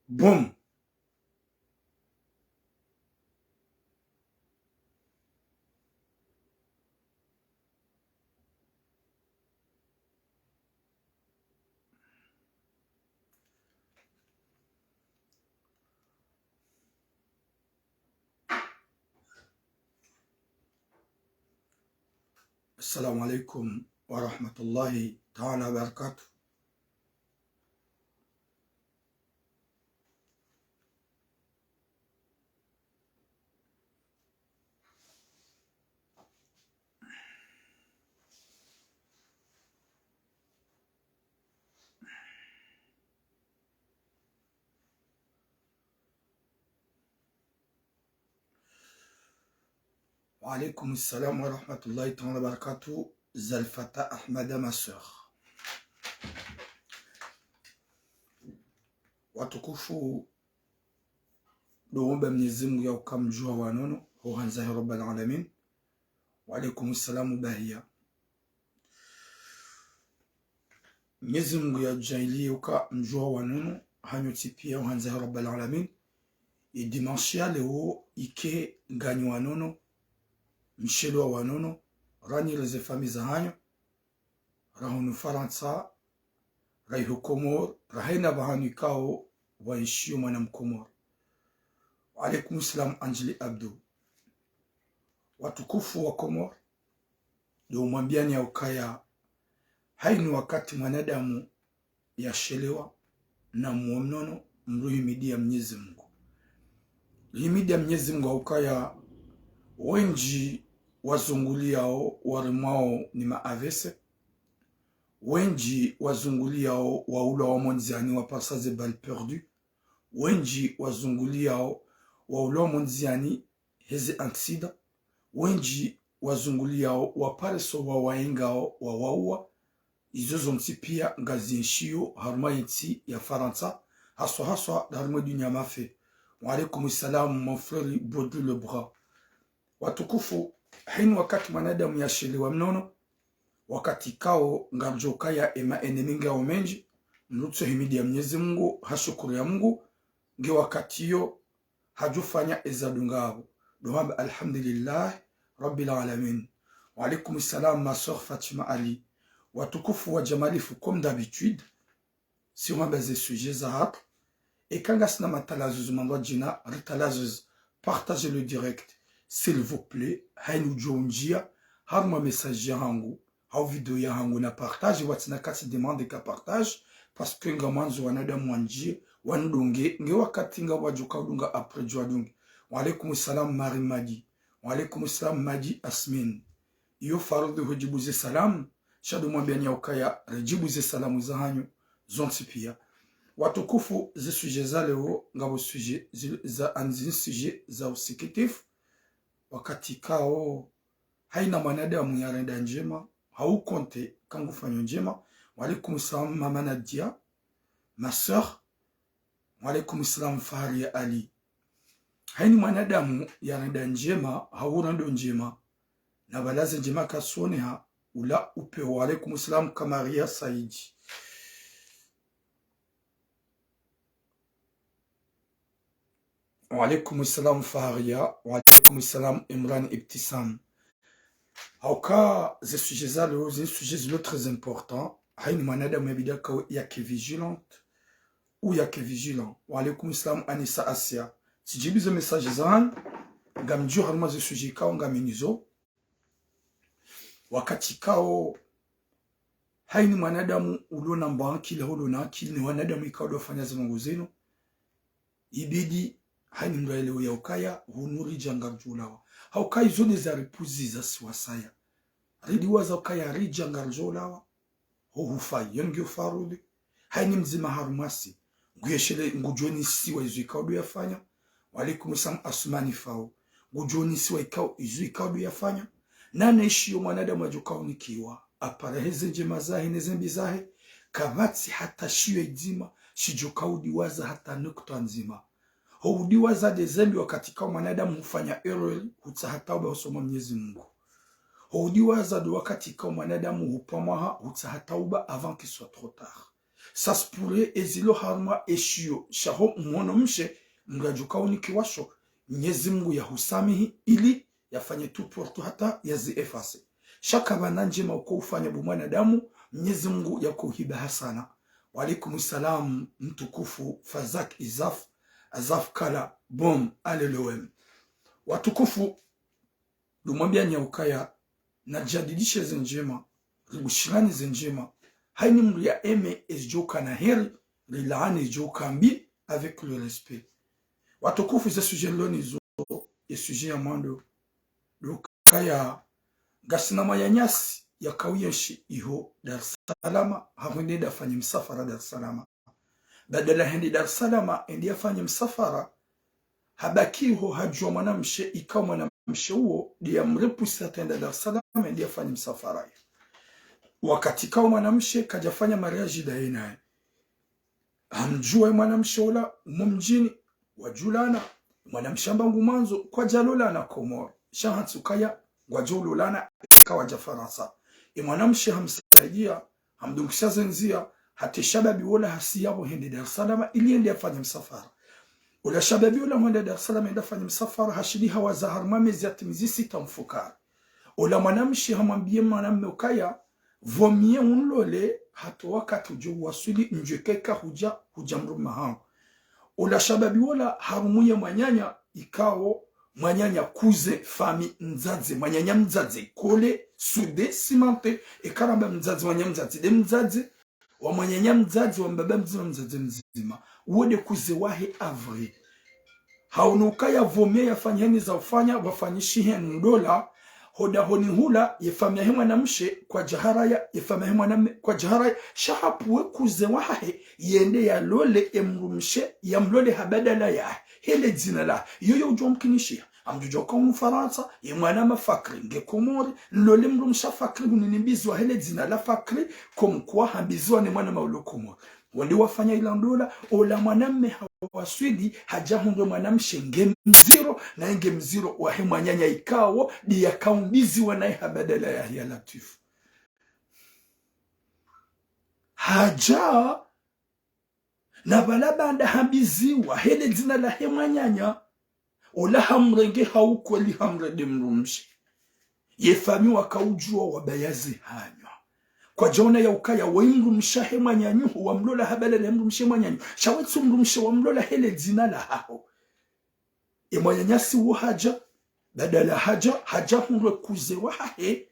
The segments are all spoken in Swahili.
Boum. Assalamu alaikum wa rahmatullahi ta'ala wa barakatuh. Wa alaikum assalam wa rahmatullahi ta'ala wa barakatuh. Zalfata Ahmada, ma sœur. Watukufu doomba Mwenyezi Mungu ya ukamjua wanono huhanzahi rabbal alamin. Wa alaikum assalam bahia. Mwenyezi Mungu ya jailie uka mjua wanono hanyoti pia huhanzahi rabbal alamin. Dimanche leo ike ganyi wanono mshelo wanono rani leze fami za hanyo rahunu Faransa raihu Komor rahina bahanu ikao waishio mwana mkomor. Wa alaikum salam Anjeli Abdu. Watukufu wa Komor ndio mwambiani ya ukaya haini wakati mwanadamu yashelewa na muonono mruhimidi ya Mwenyezi Mungu. Himidi ya Mwenyezi Mungu ukaya wenji wazunguliao warimao ni maavese, wenji wazunguliao waula wa monziani wapasaze bal perdu, wenji wazunguliao waula wa monziani heze aksida, wenji wazunguliao wapareso wa waengao wa waua. Izo zonti pia ngazinshio haruma yiti ya Faransa haswa haruma dunia mafe. Wa alaikum salam mon frère Baudou le bras. Watukufu haini wakati mwanadamu yashelewa mnono wakati kao ngarjoka ya ema eneminga wa menji nutso himidi ya Mwenyezi Mungu hashukuru ya Mungu nge wakati yo hajufanya ezadungabo dohamba alhamdulillah rabbil alamin. Wa alaikum salam ma sœur Fatima Ali. Watukufu wa jamalifu comme d'habitude si on va baser sujet zahap et quand gasna matalazuz mandwa jina ritalazuz partagez le direct s'il vous plaît. Hainu jonjia harma message yangu au video yangu na partage watina kasi demande ka partage parce que ngamanzo wanada mwanjie wandunge nge wakati nga wajuka dunga après jwadunge. Wa alaikum salam Marie Madi. Wa alaikum salam Madi Asmin. Iyo farudu hujibuze salam shadu mwambiani ya ukaya rejibuze salamu za hanyu zonti pia. Watukufu ze sujet za leo ngabo sujet za anzini sujet za usikitif wakati kao haina mwanadamu ya renda njema haukonte kangu fanyo njema. Wa alaikum salam mama Nadia ma sœur. Wa alaikum salam Fahari Ali. Haini mwanadamu ya renda njema haurando njema na balaze njema kasone ha ula upe. Wa alaikum salam Kamaria Saidi. Wa alaikum salam Faharia. Wa alaikum salam Imran Ibtisam. Hauka ze sujets za leo ze sujets lo très important haini mwanadamu yabida kao yake vigilante ou yake vigilant. Wa alaikum salam Anissa Asia. Sijibize message zan ngamjua haruma ze sujet kao ngaminizo wakati kao haini mwanadamu ulona mba kila ulona akili ni mwanadamu ikao dofanya za mungu zenu ibidi haini mraeleo ya ukaya hunuri jangarjulawa. Haukai zone za ripuzi za siwasaya ridiwa za ukaya rijangarjulawa hufai yongyo faruli haini mzima harumasi nguyeshele ngujoni siwa izu ikao do yafanya. Wa alaikum salam Asmani Fao. Ngujoni siwa ikao do yafanya nana ishiyo mwanadamu wajukao nikiwa apara heze njema zahe nezembi zahe kabati hata shiyo edzima shijukao diwaza hata nukta nzima houdiwaza dezembi wakati kao mwanadamu hufanya error hutsahatauba husoma Mwenyezi Mungu. Houdiwaza wakati kao mwanadamu hupamaha hutsahatauba avant qu'il soit trop tard. saspure ezilo harma eshio shaho mwanamshe mrajuka uniki washo Mwenyezi Mungu ya husamihi ili yafanye tu portu hata yaziefase. Shaka bananjema uko ufanya bumwanadamu Mwenyezi Mungu yakuhiba sana. Wa alaikum salam mtukufu Fazak Izaf Azaf Kala bom alelowem. Watukufu lumwambia nyaukaya na jadidishe zenjema ribushirani zenjema haini mru ya eme ezjoka na heri rilaani ezjoka mbi avec le respect. Watukufu za suje loni zo ya suje ya mwando lukaya gasinama ya nyasi ya kawiyeshi iho Dar es Salaam hakuende dafanye msafara Dar es Salaam. Badala hindi Dar es Salaam endi afanye msafara habakiho hajua mwanamshe ikawa mwanamshe huo dia mrepusi atenda Dar es Salaam endi afanye msafara. Wakati kao mwanamshe kajafanya mariaji dae naye. Hamjua mwanamshe ula mumjini wajulana mwanamshamba ngumanzo kwa jalola na Komoro shahatsukaya wajululana kawa jafaransa mwanamshe hamsaidia hamdungusha zenzia hati shababi wala hasiyabo hindi Dar es Salaam ili ende afanye msafara ula shababi wala mwende Dar es Salaam ende afanye msafara hashidi hawa zahar mamezi atimizi sita mfukara ula mwanamshe hamambie mwanamme ukaya vomie unlole hatu wakati ujo wasuli njekeka huja mruma hao ula shababi wala harumuye mwanyanya ikao mwanyanya kuze fami mzazi mwanyanya mzazi kole sude simante ekaramba mzazi mwanyanya mzazi de mzazi wa mwanyanya mzazi wa mbaba mzazi mzima uode kuze wahe avre haunuka ya vomie ya fanyeni za ufanya wafanyishi henu dola hoda honi hula yefamia hemwa na mshe kwa jaharaya yefamia hemwa na kwa jaharaya shahapuwe kuze wahe yende ya lole emrumshe ya mlole habadala ya hele zina la yoyo ujo mkinishia amjujoka Mfaransa yemwana mafakri nge Komori lole mrumsha fakri uninibizwa hele zina la fakri kumkuwa hambizwa ni mwana maulo Komori wali wafanya ilandola ola mwanamme hawaswidi hajahundo mwanamshe nge mziro na nge mziro wahe mwanyanya ikawo di ya kaumbizi wanae habadala ya Latifu haja na balabanda hambiziwa hele zina la he mwanyanya ola hamrenge hauko li hamrede mrumshi yefami wakaujua wabayazi hanywa kwa jona ya ukaya waingu mshahe mwanyanyu wa mlola habala le mrumshe mwanyanyu shawetsu mrumshe wa mlola hele zina la hao mwanyanyasi wo haja badala haja hunwe kuze wahe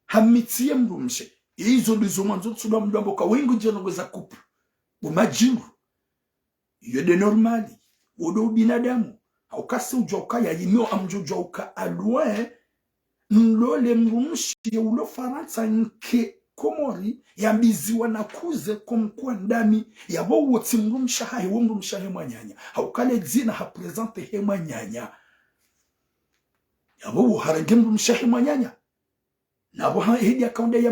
hamitie mrumshe izo ndizo mwanzo tsuda mdombo ka waingu jonongeza kupu umajingu yode normali wodo binadamu haukasi ujoka ya yimio amjojoka alwe nlole mrumshi ulo Faransa nke Komori yambiziwa na kuze kumkuwa ndami yabo woti mrumsha hae wo mrumsha he mwanyanya haukale zina haprezente he mwanyanya yabo harenge mrumsha he mwanyanya nabo hedi akaunde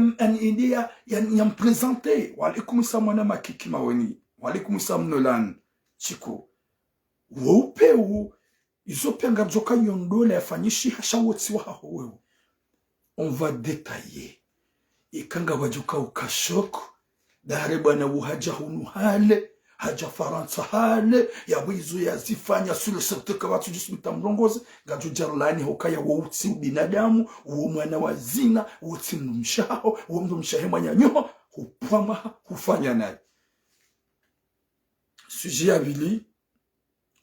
ya mprezente wa alaikum salam makiki maweni wa alaikum salam nolan chiko wopeu izopenga joka yondola yafanyishi hashawotsi wa wewe on va détailler ikanga wajuka ukashoko dare bwana uhaja hunu hale haja Faransa hale ya wizu ya zifanya sule serteka watu jismita mrongozi gaju jarlani hokaya wauti binadamu uo mwana wazina uoti mnumshao uo mnumshahe mwanyanyo hupama hufanya naye sujet ya vili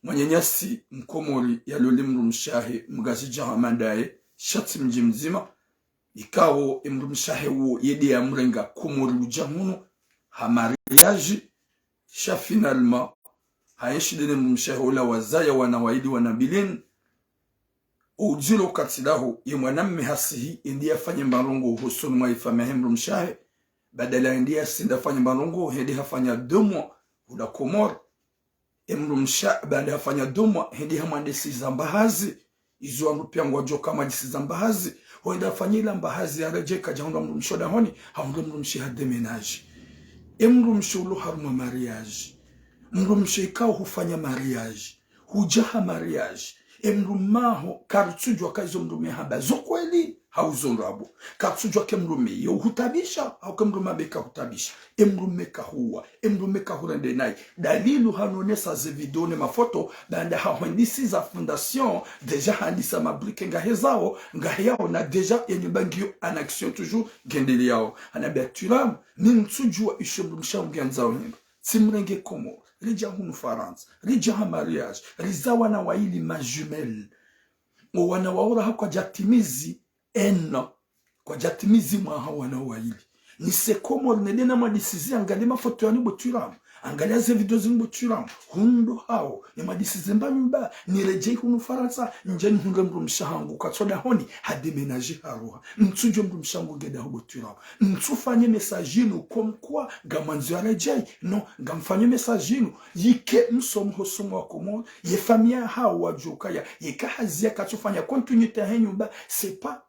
mwanyanyasi Mkomori ya lole mrumshahe mgazija hamandaye shati mji mzima ikawo mrumshahe wo yede ya mrenga Komori ujamuno ha mariage sha finalement haishi dene mrumshahe ula wazaya wanawaidi wanabilin ujilo katidaho ye mwanamme hasihi indi afanye mbarongo husonu maifame mrumshahe badala indi asinda afanye mbarongo hedi hafanya 2 mois ula Komori mrumsha baada afanya 2 mois hedi hamande sizambahazi izo anupia ngwajo kama disizambahazi hoenda afanyila mbahazi arejeka jahunda mrumshoda honi haunda mrumshi hade menage mrumsho lo harma mariage mrumshi ikao hufanya mariage hujaha mariage emrumaho karutujwa kazo mrume haba zokweli hauzonrabo karutujwa ke mrume yo hutabisha au ke mrume beka hutabisha emrume kahuwa emrume kahurende nai dalilu hanonesa ze video ne mafoto banda hawandisi za fondation deja handisa mabrike ngahezao ngaheyao na deja yenyubangio en action toujours gendeli yao anabeturam nimtujwa ishomrumsha nganzao nyimba simrenge komo rija hunu faransa rija ha mariage rizawa na waili majumel o wana waura ha kwa jatimizi eno kwa jatimizi mwa ha wana waili ni sekomo nedena madisizi angalia mafoto ya nibo turam angalia ze video zimbo turam hundo hao ni madisizi mba ni rejei hunu faransa njeni hunga mrumshahangu kwa tsoda honi hademenaji haruha mtujo mrumshangu geda hubo turam mtufanye mesajinu komkwa gamanzu ya rejei no gamfanye mesajinu yike msomu wa komo ye famia hao wajukaya ye kahazia katufanya kontinuite henyu mba sepa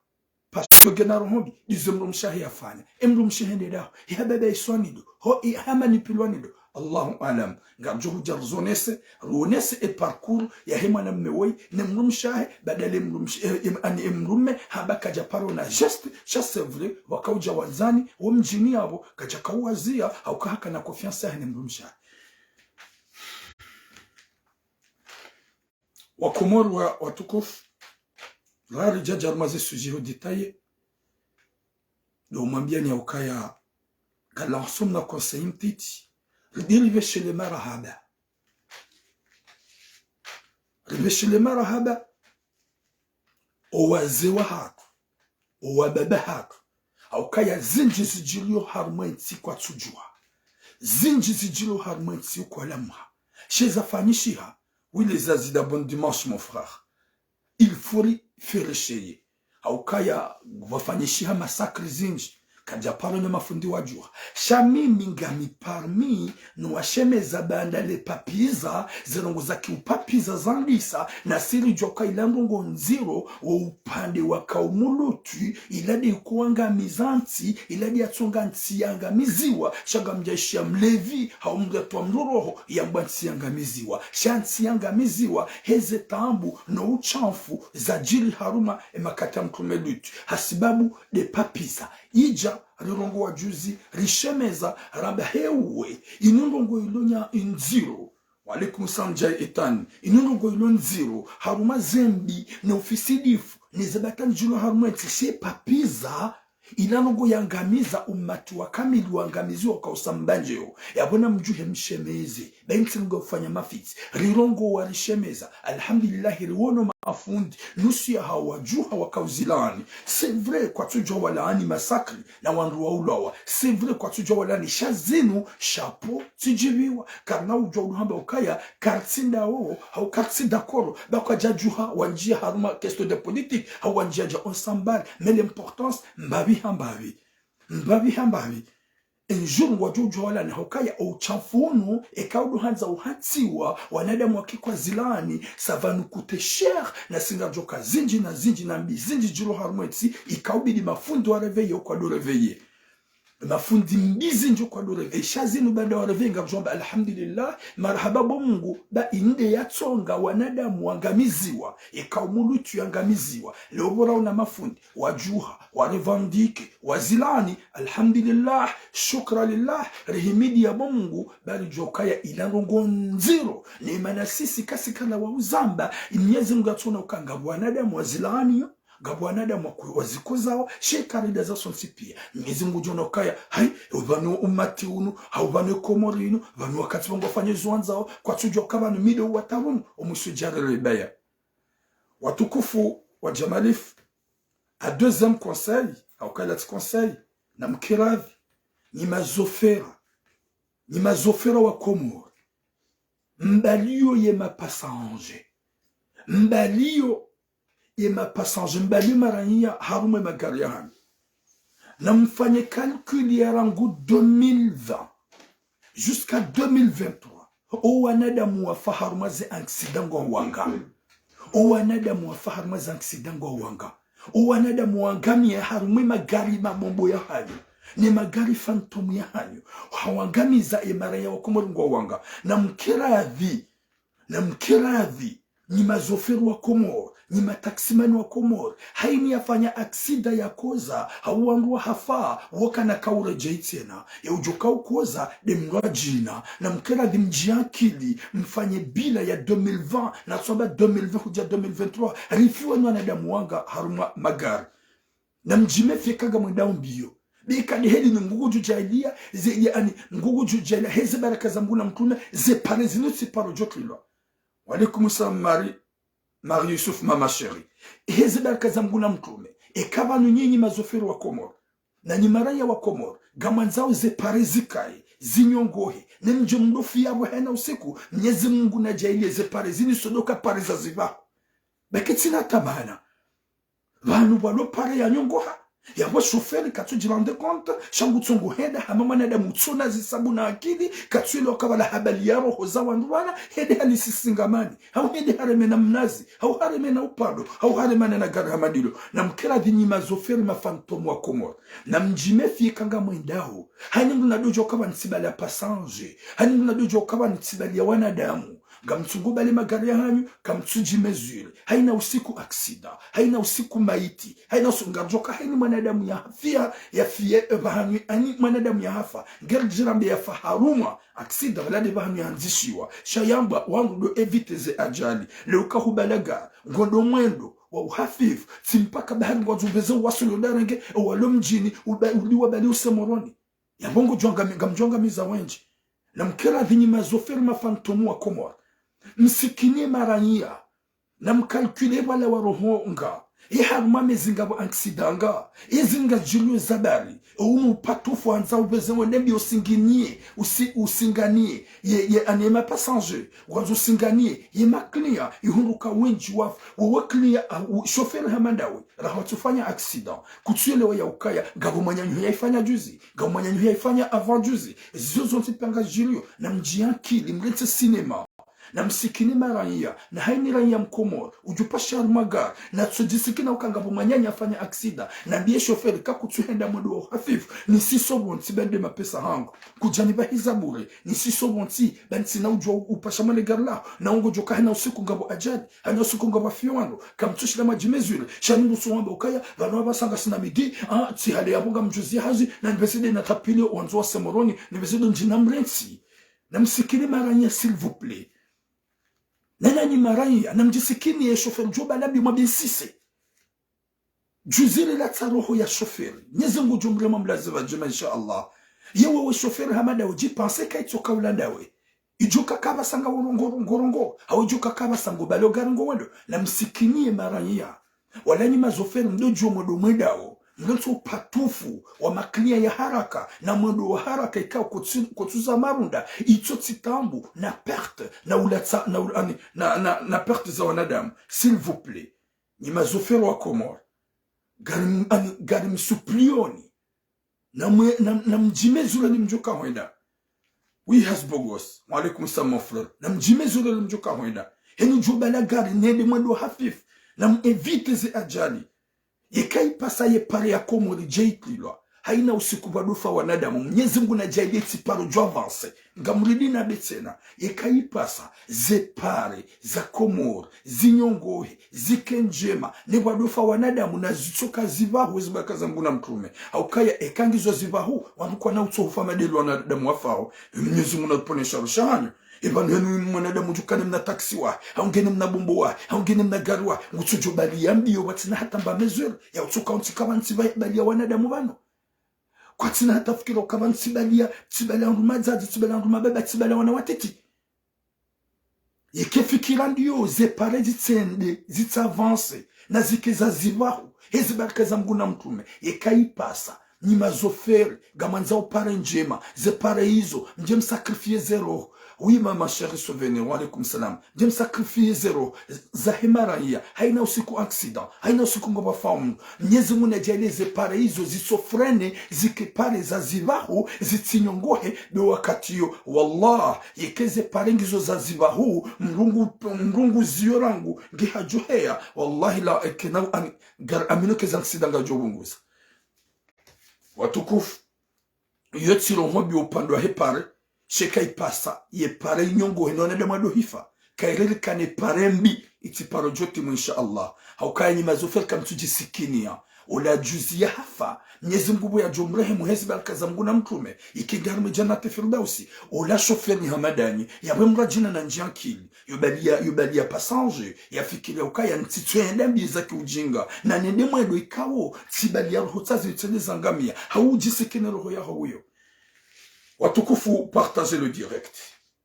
parce que narohombi dizemrumshahi afanya emrumshihende daho ya baba iswanido ho ya manipulwanido Allahu alam ngamjuhu jarzonese ruonese e parcours ya hema na mmewoi ne mrumshahi badale mrumme habaka japaro na geste chasevle wakauja wazani wamjini yabo kajakawazia au kahaka na confiance ya ne mrumshahi wakomoro watukufu Rari jajar maze sujiho detaye do mwambia ni ukaya kalansum na conseil mtiti rive chez les marahaba rive chez les marahaba owazewa hatu owababa hatu ukaya zinji zijilio harmenti kwa tujua zinji zijilio harmenti kwa lamha chez afanishiha oui les azis d'un bon dimanche mon frère il faut faire chier au kaya wafanyishia masakri zinji kajaparo na mafundi wajua shami mingami parmi no washemeza banda le papiza zirongo za kiupapiza zandisa na siri joka ilandongo nziro wa upande wa kaumulutu iladi kuanga mizanti iladi atunga ntianga miziwa shaga mjaishia mlevi haumgatwa mruroho ya mbantianga miziwa shantianga miziwa heze tambu no uchanfu za jili haruma emakata mtumelutu hasibabu de papiza ija rirongo wa juzi rishemeza rabahewe inundongo ilonya inziro walikum sanja etani inundongo ilo nziro haruma zembi na ofisidifu nizabatan jilo haruma etishe papiza inanongo yangamiza umati wa kamili wangamiziwa kwa usambanjeo yabona mjuhe mshemeze baintingo kufanya mafiti rirongo wa rishemeza alhamdulillah riwono maafundi nusu ya hawajuha wakauzilani c'est vrai kwa tujua walaani masakri na wandu wa ulawa c'est vrai kwa tujua walaani shazinu shapo tijiviwa karna ujua unuhamba ukaya kartinda oo hau kartinda koro bakwa jajuha wanjia haruma question de politique hau wanjia ja onsambal mais l'importance mbabi hambavi enjuru wajuju wala ni hokaya uchafunu ekaudu hanza uhatiwa wanadamu wakikwa zilani savanu kute cher na singa joka zinji na mbizinji jiro harumweti ikaubidi mafundi wa reveye kwa do reveye mafundi mbizi njo kwa do reveye shazinu bada wa reveye nga mjomba alhamdulillah marhaba Mungu ba inde ya tonga wanadamu wangamiziwa ikaumulutu yangamiziwa leobora una mafundi wajuha warevandike wazilani alhamdulillah shukra lillah rehimidi ya Mungu bali jokaya ilarongo nziro ni maana sisi kasikana wa uzamba imyezi ngatuna ukanga wanadamu wazilani gabwanadamu wazikozawa shekarida za sonsipia miezi mujona kaya hai ubanu umati unu haubanu komorinu banu wakati wangu wafanye zuanzao kwa tujua kama ni mido watarunu umusujare rebaya watukufu wa Jamalif a deuxième conseil au kalati conseil na mkiravi ni mazofera wa Komoro mbalio ye mapasanje mbalio ma passage mbali marania harume magari yangu na mfanye calcul ya rangu 2020 jusqu'à 2023 o wanadamu wa faharumaze accident go wanga o wanadamu wa faharumaze accident go wanga o wanadamu wangami ya harume magari mabombo ya hayo ni magari phantom ya hayo hawangamiza imara ya Komoro ngo wanga na mkiravi ni mazoferi wa Komoro, ni mataksimani wa Komoro, haini yafanya aksida ya koza, hauangua hafa, waka na kaure jaitena, ya ujoka ukoza, demnwa jina, na mkera dimjiakili, mfanye bila ya 2020, na soba 2020 huja 2023, rifiwa nwana damuanga haruma magari, na mjime fikaga mwendao mbio. Bika ni heli ni ngugu jujailia, yani ngugu jujailia, heze baraka za Mungu na mtume, ze pare zinu si paro jotlilwa. Walaikum salam Marie Yusuf mama sheri. Heze baraka za Mungu na mtume. Ekaba nyinyi mazoferi wa Komoro. Na nyimaraya wa Komoro. Gamanzao ze pare zikai. Zinyongohe. Nenjo mdofi ya wahena usiku. Mnyezi Mungu na jailia ze pare zini sodoka pare za ziva. Beketina tabana. Vanu walo pare ya nyongoha. Ya wa shoferi katu jirande konta shangu tsongo heda hamama na da mutsona zisabu na akili katu ilo kabala habali yaro hoza wandwana hede halisi singamani hau hede hareme na mnazi hau hareme na upado hau hareme na garamadilo na mkera dini mazoferi mafantomu wa Komoro na mjimefi kanga mwendao hani mna dojo kaba nsibali ya pasanje hani mna dojo kaba nsibali ya wanadamu gamtsungu bali magari ya hanyu kamtsuji mezule haina usiku aksida haina usiku maiti haina usungarjoka haini mwanadamu ya hafia ya fie bahanyu ani mwanadamu ya hafa gerjirambe ya faharuma aksida walade bahanyu ya hanzishiwa shayamba wangu do evite ze ajali leuka hubalaga ngondo mwendo wa uhafifu simpaka bahari ngwazuveze wasulu darenge walo mjini uliwa bali usemoroni ya bongo mjonga miza wenji na mkera dhinyi mazoferi mafantomu wa Komoro msikinie marania na mkalkule wala warohonga haruma mezinga wa aksidanga izinga jilio zabari umu patufu anza ubeze wenembi usinganie ye anema passager wanzo usinganie ye maklia ihuruka wenji wa klia chauffeur hamandawe rahatufanya accident kutuelewa ya ukaya gabo manyanyu yaifanya juzi gabo manyanyu yaifanya avant juzi zozo ntipanga jilio na mjiakili mlete cinema na msikini marania na haini rania mkomoro ujupasha almagar na tsujisikina ukangabu manyanya afanya aksida na biye shoferi kakutuhenda mwendo hafifu ni siso bonti bende mapesa hangu kujaniba hizabure ni siso bonti banti na ujua upasha male garla na ungo joka hana usiku ngabo ajadi hana usiku ngabo fiwando kamtushi na majimezule shanindu suwamba ukaya vanwa basanga sinamidi tihale yabunga mjuzi hazi na nibeside na tapili wanzuwa semoroni nibeside njina mrensi na msikini marania s'il vous plaît nana ni maraya na mjisikini ya shoferi joba labi mabisise juzile la taroho ya shoferi nyezengu jumrema mlaziva jima insha Allah yewe we shoferi hamada uji pense kaitoka ulandawe ijuka kaba sanga ngorongo au ijuka kaba sango balogaringo wendo na msikini maraya wala ni mazoferi mdojo mwodo mwedao nganso patufu wa maklia ya haraka na mwendo wa haraka ikao kutuza marunda itoti tambu na perte na ulata na perte za wanadamu s'il vous plaît ni mazofero wa Komoro gari msuplioni na mjimezule ni mjoka mwenda we has bogos wa alaikum salam frère na mjimezule ni mjoka mwenda heni jobala gari nende mwendo hafifu na evite ze ajali yekai pasa ye pare ya Komoro jaitlilwa haina usiku badufa wanadamu Mwenyezi Mungu na jailie tiparo jo avance ngamridi na betena yekai pasa ze pare za Komoro zinyongohe zikenjema ne badufa wanadamu na zitoka zibahu zibaka za Mungu na mtume au kaya ekangizo zibahu wanukwa na utofa madelu wanadamu wafao Mwenyezi Mungu anaponesha rushanyo Ibanu henu mwanadamu jukane mna taksiwa, haungene mna bumbuwa, haungene mna garwa, ngutujo bali ya mbiyo watina hata mba mezuri, ya utuka untikaba ntibali ya wanadamu bano. Kwa tina hata fikiro kaba ntibali ya nrumazazi, tibali ya nrumababa, tibali ya wanawateti. Yeke fikira ndiyo, zepare zitende, zitavanse, na zike za zivahu, hezi baraka za Mungu na mtume, yeka ipasa. Ni mazoferi, gamanza upare njema, zepare hizo, njem sakrifie zero. Oui, mama chérie souvenir, wa alaikum salam. Njem sakrifie zero, zahimaraya, haina usiku accident, haina usiku ngoba famu. Mwenyezi Mungu ajalie zepare hizo, zisofrene, zikipare za zivahu, zitinyongohe, do wakati yo. Wallah, yekeze pare ngizo za zivahu, mrungu ziorangu, ngihajuhea. Wallahi la ekena, amino keza accident ga jobunguza. Watukufu yotiro hobi upando wa hepare sheka ipasa ye pare nyongo henone de mado hifa kaireli kane parembi iti parojoti insha Allah haukaya ni mazofel kam tujisikinia ola juzi ya hafa Mwenyezi Mungu ya jumrehemu hezi baraka za Mungu na mtume ikigarme jannati firdausi ola shoferi hamadani ya bemrajina na njiankili yubalia passage ya fikiri ukaya ntitwenda mbiza kiujinga na nende mwendo ikawo tibalia roho tsazi uteleza ngamia haujisikine roho ya huyo. Watukufu, partagez le direct.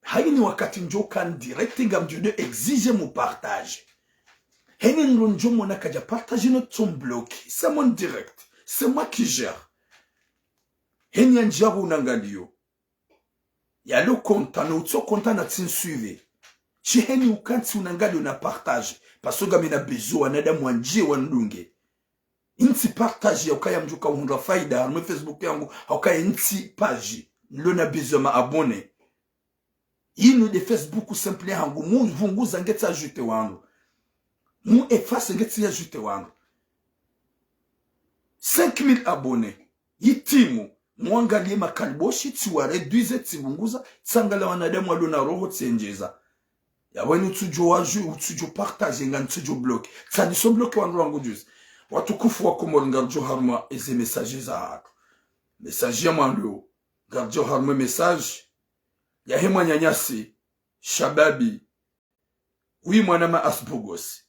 Haini wakati njokan direct ngam Dieu exige mon partage. Heni njo mona kaja partager notre son bloqué. C'est mon direct. C'est moi qui gère. Heni anjaru unangalio. Ya lo konta no utso konta na tin suive. Chi heni ukanti unangalio na partage. Paso gami na bezo anada mwanje wandunge. Inti partage ya ukaya mjuka uhunga faida. Harme Facebook yangu ukaya inti page. Nlo na bezo ma abone. Inu de Facebook simple hangu mu vungu zangeti ajute wangu. Mu efface ngeti ajute wangu. 5000 abonnés. Yitimu mwangalie makaliboshi tiwa reduise tibunguza tsangala wanadamu walona roho tsenjeza. Yabweni tujo waju utujo partage ngani tujo block. Tsadi so block wangu juzi. Watukufu wa Komoro ngarjo harma eze message za hatu. Message ya manlo ngarjo harma message ya hema nyanyasi shababi wi mwanama asbogos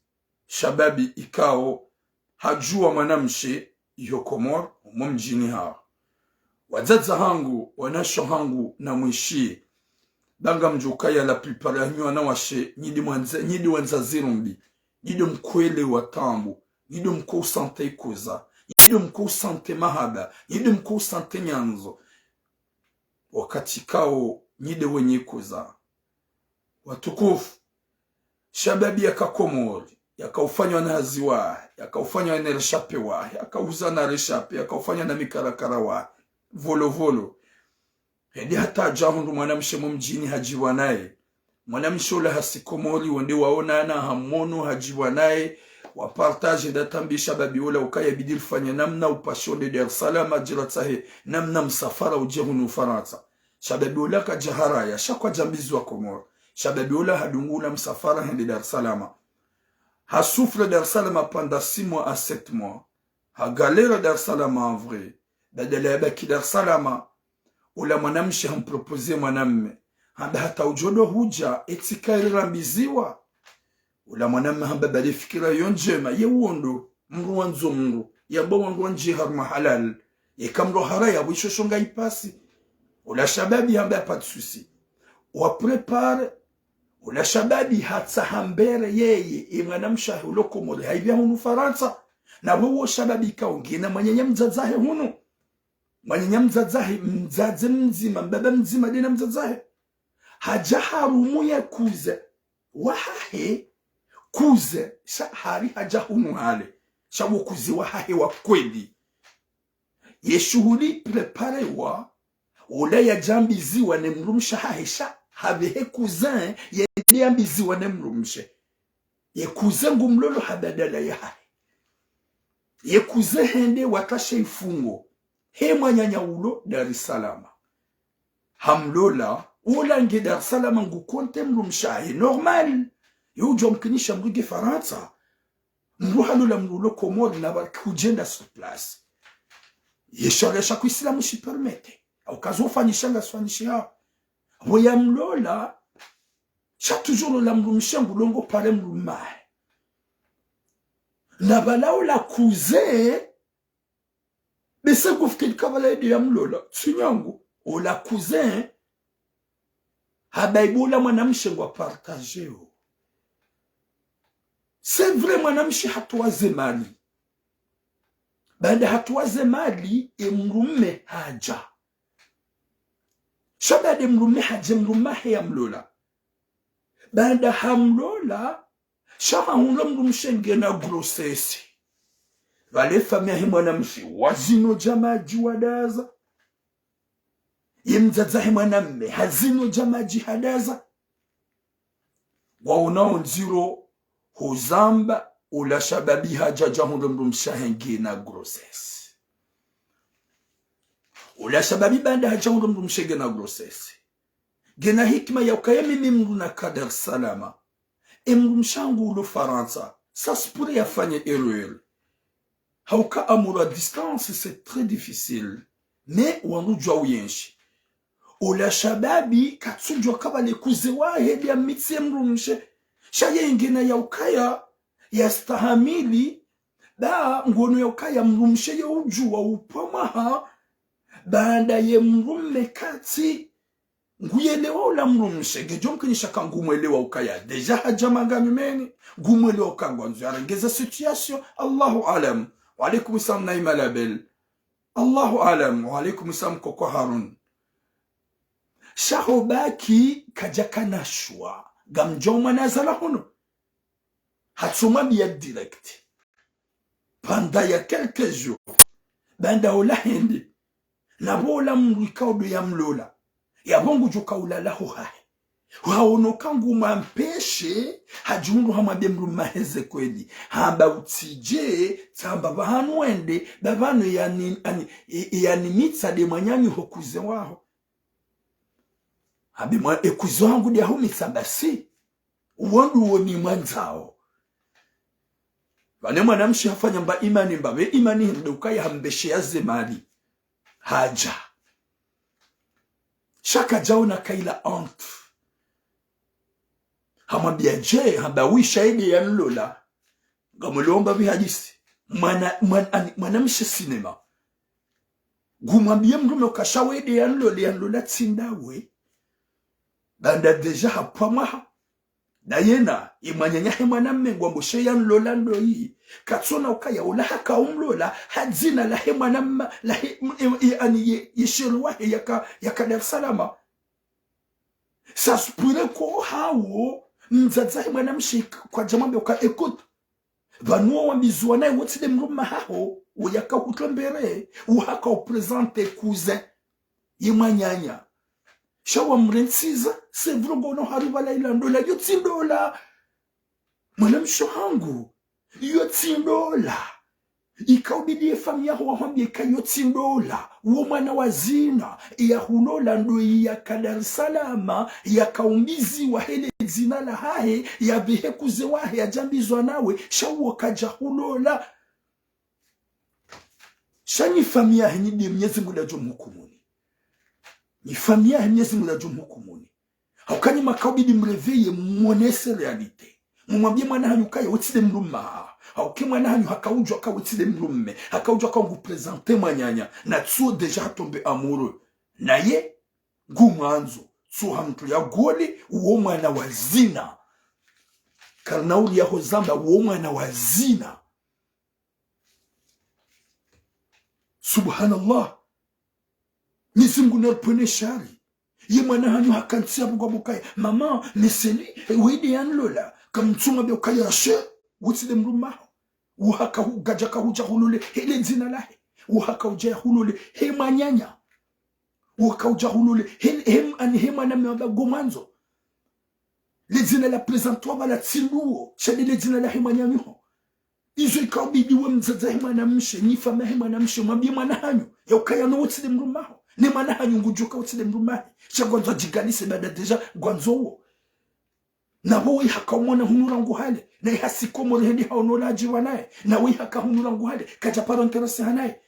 shababi ikao hajua mwanamshe iyo Komoro mumjini hawa wazaza hangu wanasho hangu na mwishi danga mjukaya la plupart ya nyua na washe nyidi wanza zirumbi nyidi mkwele wa tambu nyidi mkou sante ikuza nyidi mkou sante mahaba nyidi mkou sante nyanzo wakati kao nyide wenye kuza. Watukufu, shababi yaka Komori yakaufanywa na haziwa yakaufanywa na reshape wa yakauza na reshape yakaufanywa na mikarakara wa volo volo hedi hata jahundu mwanamshe mumjini hajiwa naye mwanamshe ula hasi Komori wende waonana hamono hajiwa naye wapartage datambi shababi ula ukaya bidil fanya namna upashode Dar es Salaam ajiratahe namna msafara ujehunu Ufaransa. Shababi ula kajahara ya shakwa jambizi wa Komoro. Shababi ula hadungula msafara hindi Dar es Salaam. Ha souffre Dar es Salaam pendant 6 mois à 7 mois. Ha galère Dar es Salaam en vrai. Badala ya baki Dar es Salaam. Ula mwanamshi hampropose mwanamme. Hamba hata ujodo huja etikairi rambiziwa. Ula mwanamme hamba bali fikira yonjema. Ye uondo mru wanzo mru. Ya bo wangu wanji harma halal. Ye kamro haraya wishoshonga ipasi. Ola shababi hamba pas de souci. Wa prepare ola shababi hatsa hambere yeye mwanamsha ulo Komoro haibia hunu Faransa na wewe shababi kaongena mwenye mzazahe hunu mwenye mzazahe mzaze mzima mbaba mzima dina mzazahe hajaharumu ya kuze wahahe kuze shahari hajahunu hale shawo kuzi wahahe wa kweli yeshuhuli prepare wa ola ya jambizi wane mrumsha haesha habehe cousin ye jambizi wane mrumshe ye cousin ngumlolo habadala ya hae ye cousin hende watashe ifungo he mwanyanya ulo Dar es Salaam hamlola ula nge Dar es Salaam ngukonte mrumsha hae normal yu jomkinisha mruge Faransa mruhalo la mrulo Komoro na wakujenda sur place ye sharesha ku Islamu si permette au kazo fanyishanga swanisha boya mlola cha toujours la mrumsha ngulongo pare mrumae na balao la cousin bese gufkil kabala ya mlola sinyangu o la cousin habaibola mwanamshe ngwa partageo c'est vrai mwanamshe hatuwaze mali baada hatuwaze mali mrume haja shabade mrume haje mrumahe ya mlola baada hamlola shama hulo mrumshenge na grossesse vale famia hi mwanamshi wazino jamaji wadaza yemzazahi mwanamme hazino jamaji hadaza waunao nziro huzamba ula shababi hajaja hulo mrumshahenge na grossesse ula shababi banda haja hulo mrumshenge na grossesse gena hikma ya ukaya mimi mruna Dar es Salaam emrumshangu ulo Faransa ça se pourrait afanye erreur hauka amuru à distance c'est très difficile mais wanujwa uyenshi ola shababi katsujwa kabale kuzewa hedi ya mitsi emrumshe shaye ingena ya ukaya ya stahamili da ngono ya ukaya mrumshe ya ujua upamaha baada ye mrumme kati nguyelewa ula mrumshe gejonke nishaka ngumwelewa ukaya deja hajamaga mimeni ngumwelewa ukangwanzu yarengeza situation Allahu alam wa alaikum salam Naima Label Allahu alam wa alaikum salam Koko Harun shahobaki kajakanashwa gamjoma nazala hono hatsuma biya direct pendant ya quelques jours banda ola hindi nabola mrikaudo ya mlola ya bongo joka ulala ho hae waonoka nguma mpeshe hajundu hamabemru maheze kweli hamba utije tamba bahanu wende babano yani mitsa de manyani hokuze waho habe mwa ekuzo wangu dia humitsa basi uwandu woni mwanzao bane mwanamshi hafanya mba imani mbabe imani hinduka ya hambeshe ya zemali haja shaka jauna kaila honte hamwambia je hambawisha ide ya nlola ngamulomba bihadisi mwanamshi sinema gumwambia mrume ukashawe ide ya nlola tsindawe banda deja hapamaha na yena imanyanyahe mwanamme ngwamboshe ya nlola ndo hii katsona ukaya ula haka umlola hadzina lahe mwanamma lahe yeshiruwahe yaka Dar es Salaam ça se pourrait ko hawo mzazahe mwanamshi kwa jamambe uka écoute vanuwa wambizua nae wotile mruma haho uyaka utombere uhaka upresente cousin yemanyanya shawa mrensiza sevrugo no harubala ilandola yotsindola mwanamsho hangu yotsindola ikaubidi famia ho wambie kayotsindola uo mwana wazina ya hulola ndo ya Dar es Salaam ya kaumbizi wa hele zina la hae ya bihe kuzewahe ya jambizwa nawe shawa kaja hulola shani famia hinidi Mwenyezi Mungu ajo mhukumuni ni famia Mwenyezi Mungu ajo mhukumuni haukani makaubidi mreveye mwonese realite mwambie mwana hanyu kaya utile mruma hauki mwana hanyu hakaujwa ka utile mrumme hakaujwa ka ngu presente mwanyanya na tsuo deja tombe amoureux na ye gumanzo tsuo hamtu ya goli uo mwana wazina karnauli ya hozamba uo mwana wazina subhanallah nizimungu narpone shari ye mwana hanyu hakantia bugwa bukaya mama meseli wede yanlola kamtsuma be ukaya she utile mruma uhaka ugaja ka huja hulule hele zina lahe uhaka uja hulule he manyanya uhaka uja hulule he mwana mba gomanzo le zina la presentoa bala tsinduo shade le zina la he manyanyo izo ikabidi we mzaza he mwana mshe ni fama he mwana mshe mwambie mwana hanyu ya ukaya no utile mruma ne mwana hanyu ngujuka utile mruma shagwanzo jigalise bada deja gwanzo na wewe hakamona hunura nguhale na hasikomo rendi haonola jiwa naye na wewe hakahunura nguhale kaja paronterase hanaye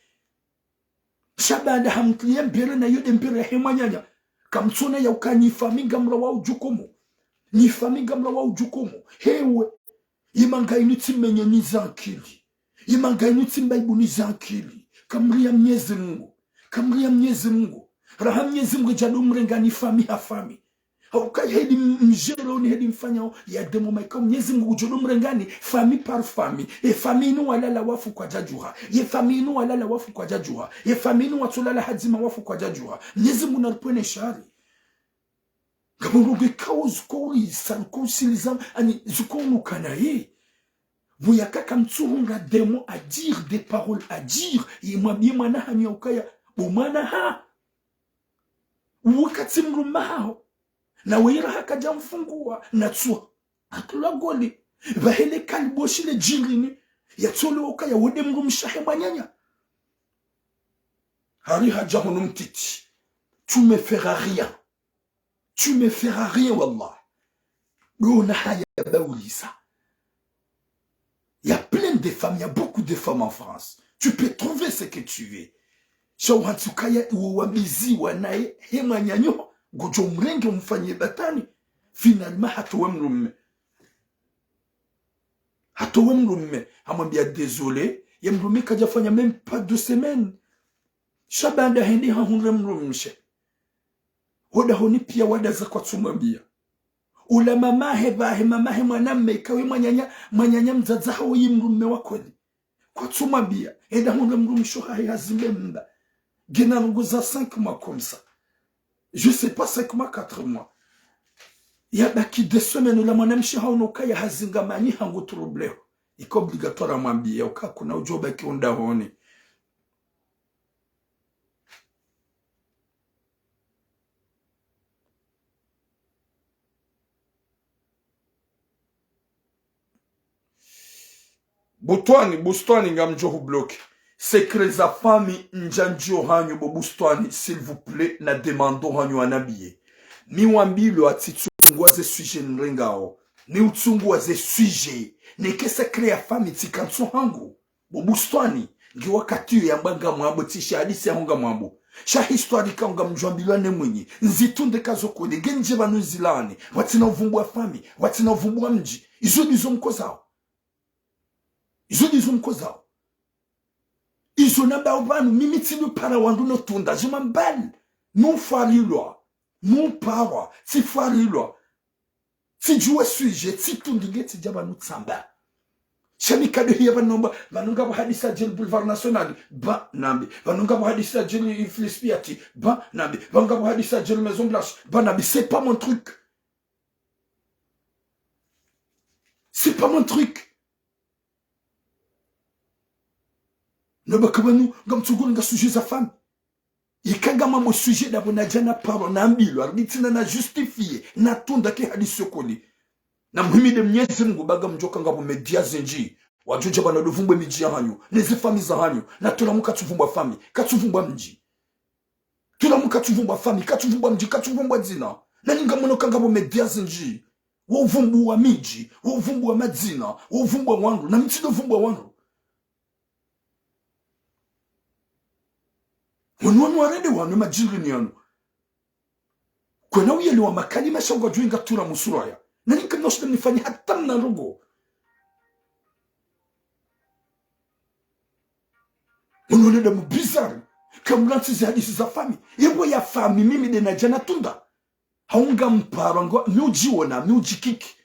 shabanda hamkliye mbere na yode mbere hemanyanya kamtsona ya ukanyifaminga mra wa ujukumu nifaminga mra wa ujukumu hewe imanga inuti menye nizankili imanga inuti mbaibu nizankili kamria Mwenyezi Mungu raha Mwenyezi Mungu jadu mrenga nifami hafami haukai hedi mjero ni hedi mfanya ya demo maika Mwenyezi Mungu jodo mrengani fami par fami e fami inu walala wafu kwa jajuha ye fami inu walala wafu kwa jajuha ye fami inu watulala hadzima wafu kwa jajuha Mwenyezi Mungu narpone shari gamuruge kauz kori sanko silizam ani zukonu kanaye buyaka kamtsuhunga demo à dire des paroles à dire ye mwabie mwana hanyo ukaya bo mwana ha wakati mrumao na weira hakaja mfungua na tsua atula goli bahele kalboshi le jirini ya tsolo okaya wode mrumshahe manyanya hari haja hono mtiti tu me feras rien wallah on a baoulisa. Il y a plein de femmes, il y a beaucoup de femmes en France. Tu peux trouver ce que tu veux. Shawantsukaya uwabizi wanae hema nyanyo gojo mrenge mfanye batani. Finalement hatowe mrume. Amwambia désolé, ya mrume kajafanya même pas 2 semaines. Shabanda hindi hahunre mrumshe. Hoda honi pia wada za kwa tumwambia. Ula mamahe mwanamme ikawe mwanyanya mzaza hao yimrume wakoni. Kwa tumwambia, eda hunre mrumsho hae hazime mba. Gena nguza 5 mois comme ça. Je sais pas 5 mois, 4 mois. Ya baki 2 semaines ula mwanamshi hao nukaya hazinga mani hangu troubleo. Iko obligatoire mwambia, uka kuna ujoba kiunda honi. Bustwani ngamjo bloqué. Secret za fami njanjo hanyu bo bustwani, s'il vous plaît, na demando hanyu anabiye. Mi wambilo atitungwa ze sujet nringao. Ni utungwa ze sujet. Ni ke secret ya fami tikanso hangu. Bo bustwani, ngi wakati ya mbanga mwambo tisha hadisi ya honga mwambo. Sha histoire ka nga mjwambilo ane mwenye. Nzitunde kazo kode, genje banu zilani. Watina uvumbu wa fami, watina uvumbu wa mji. Izo nizo mkozao. Izo namba ubanu mimi tinu para wandu no tunda jima mbali non farilwa non para ti farilwa ti juwe sujet ti tundinge ti jaba no tsamba shami kade hiya banomba vanunga ba hadisa jel boulevard national ba nambi vanunga ba hadisa jel Flispiati ba nambi vanunga ba hadisa jel Maison Blanche ba nambi. C'est pas mon truc, c'est pas mon truc. Ne bakabanu ngam tsugulu nga sujet za femme. Ikanga mamo sujet da bonajana paro na mbilo arbitina na justifier na tunda ke hadisi yokoli. Na muhimide mnyezi Mungu baga mjoka ngabo media zenji. Wajuja bana dovumbwe miji ya hanyu. Nezi fami za hanyu. Na tulamuka tuvumbwa fami. Katuvumbwa mji. Tulamuka tuvumbwa fami. Katuvumbwa mji. Katuvumbwa zina. Na ninga mnoka ngabo media zenji. Wovumbu wa miji. Wovumbu wa madzina. Wovumbu wa wangu. Na mtido vumbu wa wangu. Wanu warede wanu majiri ni yanu. Kwena uyeli wa makali mashaunga juinga tura musuraya. Nani kanoshda nifanya hatam na rogo. Wanu warede mu bizarre. Kamulansi zi hadisi za fami. Yewo ya fami mimi de na jana tunda. Haunga mpara ngo miuji wona miuji kiki.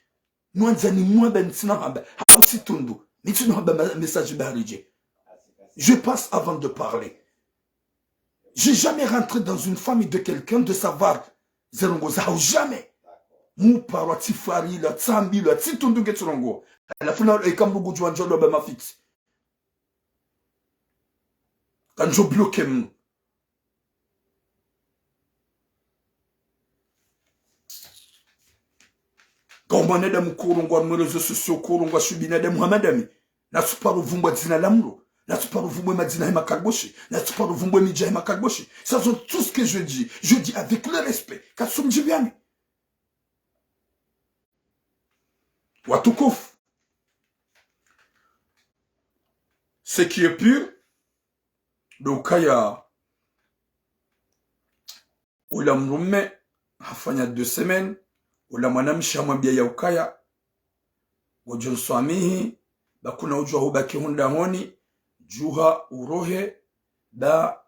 Nwanza ni mwaba ntina hamba. Hausi tundu. Nitino hamba message barije. Je passe avant de parler. J'ai jamais rentré dans une famille de quelqu'un de savoir Zerongoza ou jamais. Mou parwa tifari la tsambi la titundu getrongo. À la fin et comme beaucoup de gens ma fit. Quand je bloque quand on est dans mon courant, on réseaux sociaux courant, on subit des Mohamedami. Na super vumba dina lamro. Na tu parles vous madina hema kalboshi. Na tu parles vous midja hema kalboshi. Ça c'est tout ce que je dis. Je dis avec le respect. Katsum jibiani. Watukouf. Ce qui est pur. Donc kaya. Oula mrume. Hafanya 2 semaines. Oula mwanamshi hamwambia ya ukaya. Wajon swamihi. Bakuna ujua hubaki hunda honi. Juha urohe da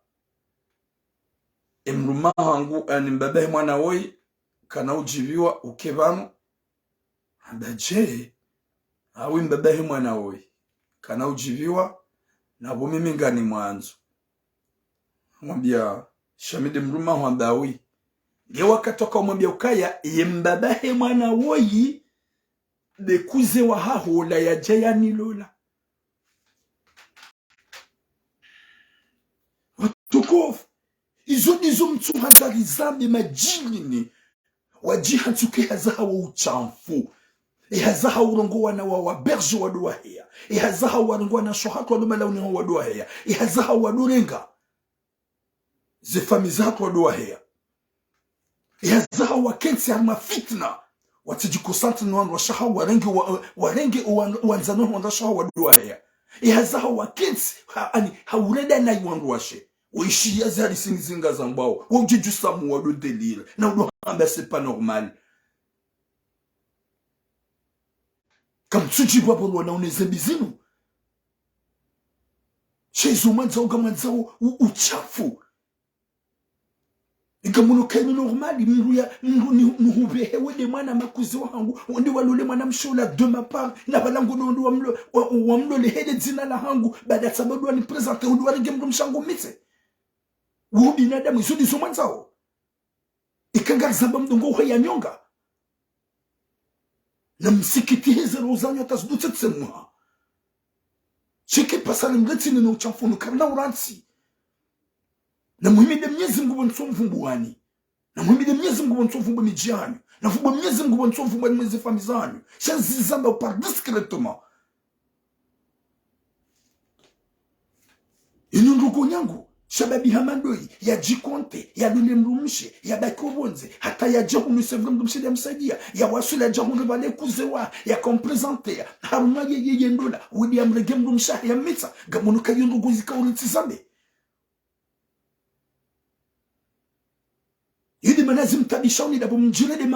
emruma hangu animbabe mwana woi kana ujiviwa ukevano adaje awi mbabe mwana woi kana ujiviwa na bomimi ngani mwanzo mwambia shamide mruma hwandawi nge wakatoka mwambia ukaya yembabe mwana woi de kuze wa hahola ya jayani lola tukof izo mtu hatari zambi majini wajiha tuke hazaha wa uchamfu hazaha urongo wana wa berge wa doa hea hazaha warongo wana shohatu wa lumala uniho wa doa hea hazaha wa durenga ze famizatu wa doa hea hazaha wa kensi arma fitna watijikosantre no ando shaha warenge wanzano wanda shaha waduaya ihazaho wakids ani haureda na iwandu washe oishi ya zari singizinga zambao wojiju samu wado délire na udo amba c'est pas normal comme tsuji babo na unezebizinu chezo manzao gamanzao uchafu ikamuno kaino normal mruya nuhubehe wede mwana makuzi wangu wende walole mwana mshola de ma part na balangu ndo wamlo le hede zina la hangu baada sababu ni presenter ndo wale gemdo mshango mitse wo binadamu izo dizo manzao ikanga zamba mdongo ho ya nyonga na msikiti hizo rozanyo tasdutse tsemwa cheke pasali mleti ni uchafu nukarna uransi na muhimide Mwenyezi Mungu nsomvumbuani na muhimide Mwenyezi Mungu nsomvumbu mijani na fumbu Mwenyezi Mungu nsomvumbu mwezi famizani shanzi zamba par discrètement inunduko nyangu shababi hamandoi ya jikonte ya lule mrumshe ya bakobonze hata ya jahunu sevre mrumshe ya msadia ya wasula jahunu vale kuzewa ya kompresente haruma ye ndola wudi amrege mrumshe ya mitsa gamono kayunduko zikauriti zambe yidi manazim tabishoni dabo mjule de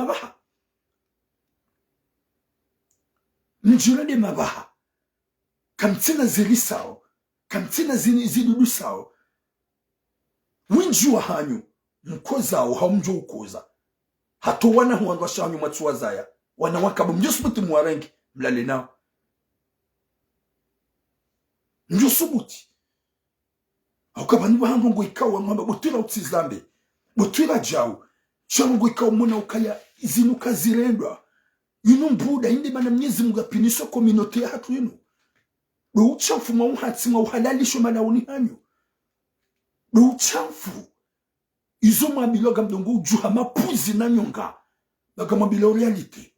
mabaha kamtina zilisao kamtina zidudu sao winju wa hanyu mkoza au haumjo ukoza hato wana huandwa shanyu matuwa zaya wanawaka mjusubuti mwarengi mlale nao mjusubuti au kabanu hangu ngo ikawa mwamba botira utizambe botira jau shangu ikawa mwana ukaya izinuka zirendwa yinu mbuda indi mana Mwenyezi Mungu apiniso communauté hatu yinu do uchafu mauhatsi mauhalalisho malauni hanyu do uchafu izo mabiloga mdongo ujuha mapuzi na nyonga baga mabilo reality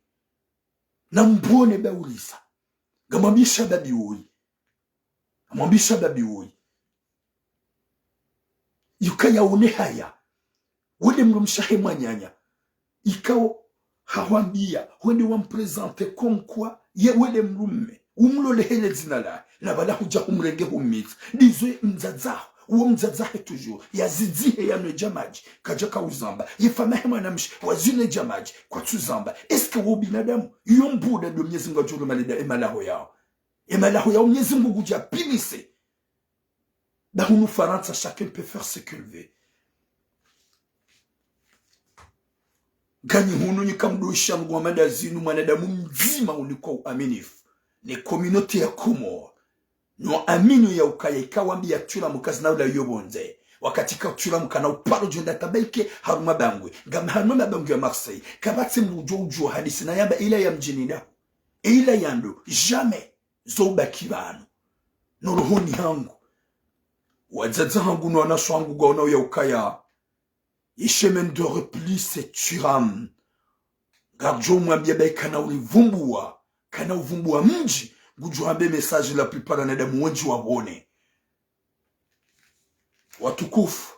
na mbone baulisa gamabisha babi oi yukaya une haya wode mrumshahe mwanyanya ikao hawambia wende wampresente comme quoi ye wede mrumme umlole hele zinala na bala huja umrenge humit dizwe mzazaho uo mzazahe toujours yazidzihe ya nejamaji kajaka uzamba yefamahe mwanamshi wazine jamaji kwa tuzamba eske wo binadamu yombuda do Mwenyezi Mungu ajuru malida emalaho yao Mwenyezi Mungu guja pinise da hunu faransa chacun peut faire ce qu'il veut gani hunu nikamdosha mgwamada zinu mwanadamu mzima uliko aminifu ni communauté ya Komoro no aminu ya ukaya ikawambia tula mukazi na ula yobonze wakati ka tula mukana uparo jonda tabaike haruma bangwe ngama haruma bangwe ya Marseille kabati mrujo hadisi na yamba ila ya mjini da ila yando jamais zoba kibano no rohoni hangu wazaza hangu no anaswangu gona ya ukaya ishemen de repli c'est turam garjo mwambia baika na ulivumbua kana uvumbua mji gujuhambe message la plupart wanadamu wengi wabone watukufu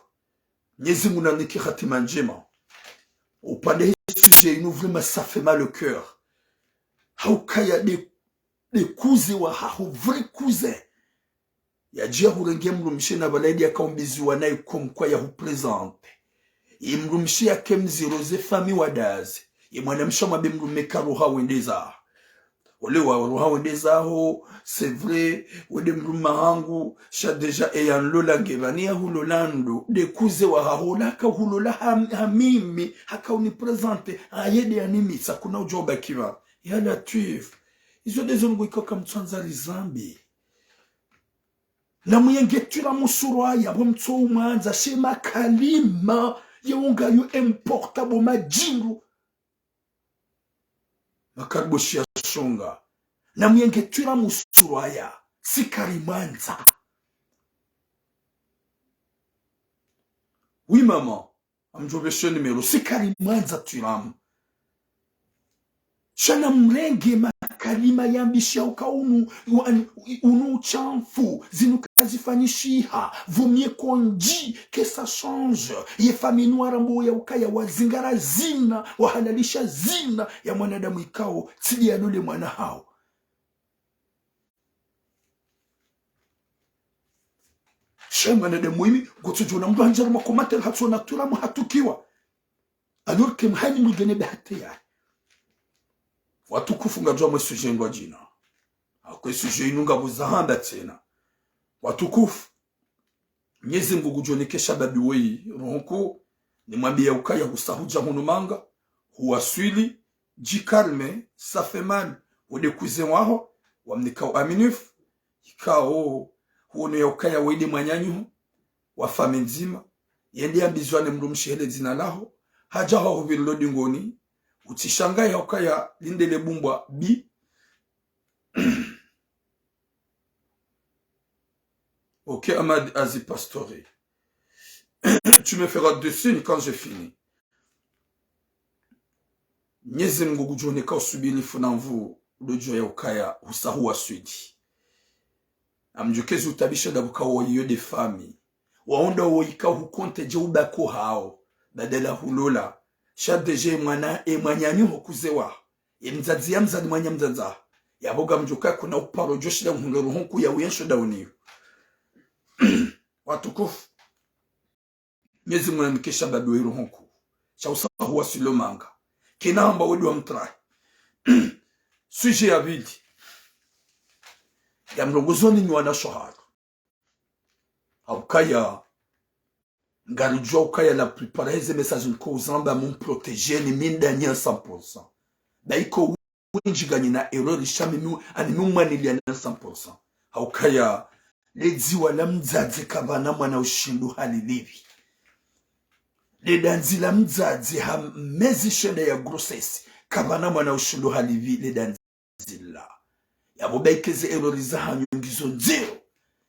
Mwenyezi Mungu aniki hatima njema upande hii sujet nous vraiment ça fait mal au cœur haukaya de kuzi wa hao vrai cousin ya jia hurenge mrumshi na balaidi akaumbiziwa naye kwa ya hupresente imrumshi ya kemziroze fami wadazi imwanamsha mabimrumeka roha wendeza ole wa roha wendezaho c'est vrai wede mruma hangu sha deja eyanlola ngebania hulolando de kuze wa hahola ka hulola hamimi haka unipresente ayede animisa kuna ujoba kiva ya latif izo dezongo ikoka mtsanza zambi na muyengetura musurwa ya bomtso umanza shema kalima yonga yu importable majingu makarboshi ya shonga na muyengetura musurwaya sikarimanza. Oui maman, amjobeshe numéro sikarimanza turam shana mrenge kalima yambisha ukaunu unu chamfu zinukazifanyishiha vumie konji kesa change ye fami noire mbo ya ukaya wazingara zina wahalalisha zina ya mwanadamu ikao tili ya lule mwana hao. Shema na demuimi kutujuna mdu hanjaru makomate hatuwa turamu hatukiwa alurke mhani mugene behate ya watukufu ngajwa mwesuje ngwa jina akwe suje inunga buzahanda tena watukufu Mwenyezi Mungu kujonekesha babi wei rohoko ni mwambia ukaya kusahuja hunumanga huwaswili jikarme safeman udekuze waho wamnikao aminif ikao huone ya ukaya weide mwanyanyu wafame nzima yende ya mbizwane mrumshihele zina laho haja hao huvilodi ngoni utishanga ya ukaya lindele bumbwa bi ok Ahmad Azi Pastore tu me feras deux signes quand j'ai fini. Mwenyezi Mungu kujoneka usubirifu na mvu ulojo ya ukaya usahu wa swidi amjukezi utabisha dabukawo yiyo de fami waonda woyika hukonte je ubako hao badala hulola shadeje mwana mwanyanyu hukuzewa mzazi ya mzadi mwanya mzaza yaboga mjuka kuna uparo joshida mhundoro honku ya uyensho dauniyo watukufu Mwenyezi Mungu anamkesha babi honku cha usahu wa silomanga kinamba wedu wa mtrai suje ya vili ya mlongozoni ni wana shohara ukaya ngarijua ukaya la prepare heze message nko uzamba mun protéger ni minda nyan 100% daiko winjigani na erreur shami animu manili na 100% ukaya lezi wala mzazi kabana mwana ushindu halilivi ledanzi la mzazi hamezi shenda ya grossesse kabana mwana ushindu halivi ledanzi la ya mubaikeze eroriza hanyungizo nzero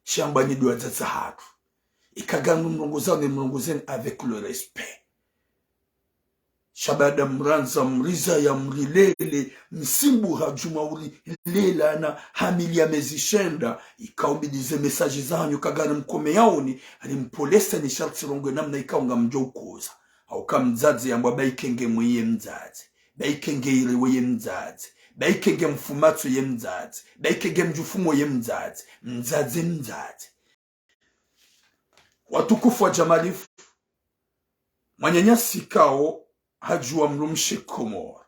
shamba nidwa za zaharu ikaganu mlongozani mlongozeni avec le respect shabada mranza mriza ya mrilele msimbu hajuma uli lela na hamili ya mezishenda ikaubidize mesaji zanyu kagana mkome yaoni alimpolesa ni sharti rongo namna ikaunga mjokoza au kamzazi ya mwa baikenge mweye mzazi baikenge ile weye mzazi baikenge mfumatsu ye mzazi baikenge mjufumo ye mzazi mzazi watukufu wa jamalifu mwanyanyasi kao hajua mrumshe Komor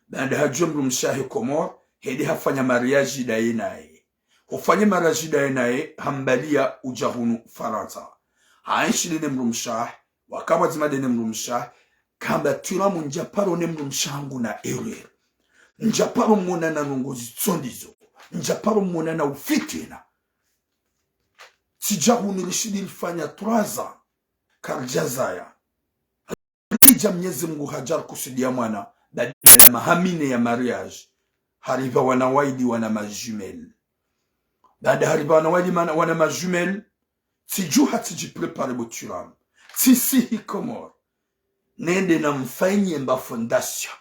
baada hajua mrumshahe Komor hedi hafanya mariaji daye naye hufanya mariaji daye naye hambalia ujahunu Faransa haishi dene mrumshahe wakama zima dene mrumshahe kamba turamu njaparo ne mrumshangu na ewe njaparo mwona na nungozi tsondizo njaparo mwona na ufitina sijahunu lishidi lifanya 3 ans karjazaya Ija Mwenyezi Mungu hajar kusudia mwana badala mahamine ya mariage hariba wana waidi wana majumel baada hariba wana waidi wana majumel tiju hatiji prepare boturam tisi hikomor nende na mfanyi mba fondasyon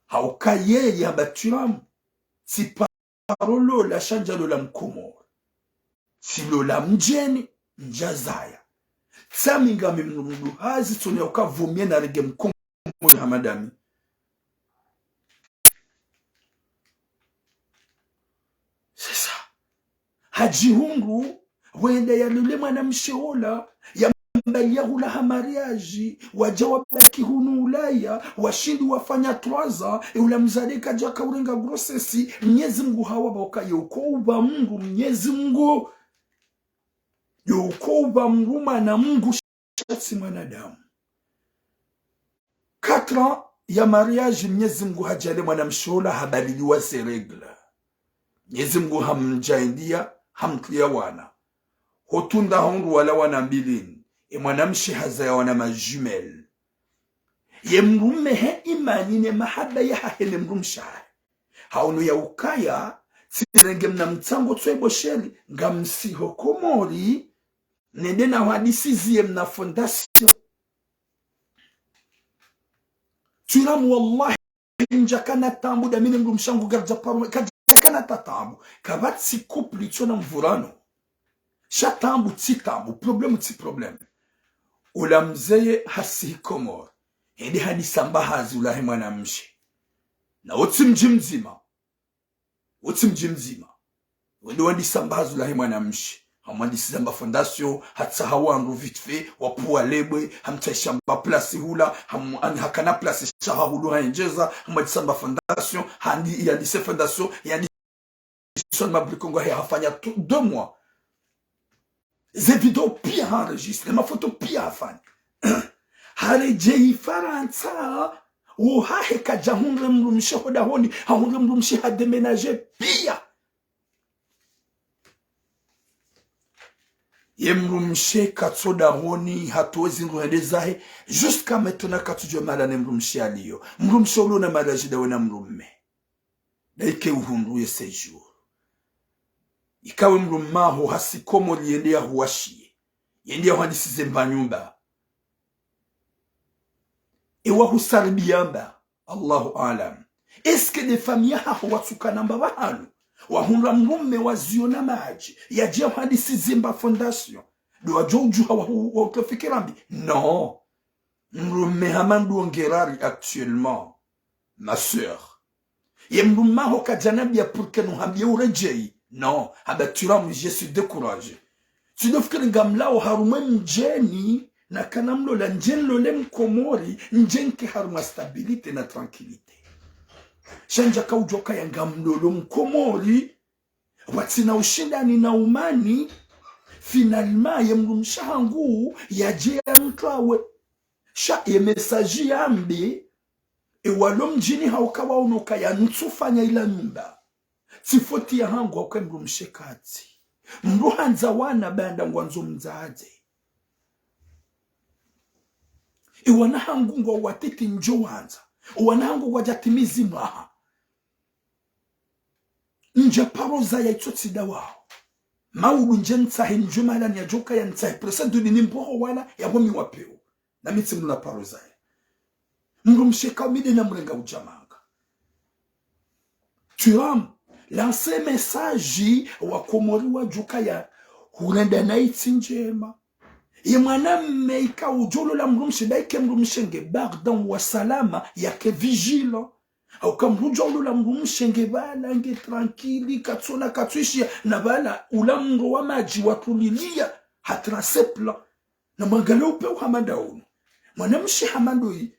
haukaye ya baturam si parolo la shanjalo la mkomor si lola mjeni njazaya Saminga mimnumdu hazi tune ukavumie na rege mkongo ya hamadami. Sasa hajihungu wende ya lule mwana msheola ya mbali ya hula hamariaji wajawa baki hunu ulaya washindi wafanya 3 ans ula mzadeka jaka urenga grossesi Mwenyezi Mungu hawa bauka yuko Mungu Mwenyezi Mungu yuko mruma na Mungu shatsi mwanadamu 4 ans ya mariage Mwenyezi Mungu hajale mwana mshola habadiliwa se regla Mwenyezi Mungu hamjaindia hamklia wana hotunda honru wala wana mbilini mwanamshi hazaya wana majumel ye mrume he imani ne mahaba ya hahele mrumsha haunu ya ukaya sirenge mna mtango twebo sheli ngamsiho Komori nende na wadisizie mna fondasyon turamu wallahi kana tambu da mine mrumshangu garja paru kana tatambu kabati couple tsona mvurano shatambu tsitambu problem ula mzeye hasi komor hedi hadi sambahazi ulahe mwanamshi na wote mji mzima wende wandi sambahazi ulahe mwanamshi hamwandi sizamba fondation hatsa hawangu vite fait wapuwa lebwe hamtaishamba place hula hakana place shaha hulu haenjeza hamwandi samba fondation handi yandi se fondation yandi son mablikongo hafanya 2 mois ze video pia enregistré ma photo pia hafanya harejei faransa uhahe kajahunre mrumshe hodahoni hahunre mrumshe hademenaje pia yemrumshe katsodahoni hatuwezi nguhendezahe jusqu'à maintenant katujwe malane mrumshe aliyo mrumshe ulona malajida wena mrumme daike uhunduye sejour ikawe mrumaho hasikomo liendea huwashie yendea hadisize mbanyumba ewa husaribiyamba Allahu alam eske de famia haho watsukana mbabahanu wahunra mrume waziona maji yaje hadisize mba fondation do wajojuha wa utofikirambi non mrume hamandu ongerari actuellement ma sœur yemrumaho kajanabia pour que nous hambiye urejei non, abatura je suis découragé. Tu dois faire ngamlao harume mjeni na kanamlo la njelo le mkomori njenke haruma stabilité na tranquillité. Shanja kaujoka ya ngamlo lo mkomori watina ushindani na umani finalement yemrumshangu yaje mtwawe sha ye message yambe e walo mjini haukawa unoka ya nsufanya ila nyumba sifoti ya hangu wakwe mrumshekati mruhanza wana banda ngwanzo mzaze iwana hangu ngwa watiti njo wanza iwana hangu wajatimizi mwaha nje paroza ya itotsi dawao maudu nje ntahe njumala ni ya joka ya ntahe presadu ni nimboho wala ya wami wapeo na mitsi mnuna paroza ya mrumsheka umide na mrenga ujamanga tuam lancer message wa komori wa juka ya hurenda na itsinjema ye mwanamme ika ujolo la mrumshi daike mrumshenge bardan wa salama yake vigile au kamrujolo la mrumshenge bala nge tranquille katsona katwishi na bala ulamro wa maji watulilia hatrasepla na magalo upe uhamadaunu mwanamshi hamandoi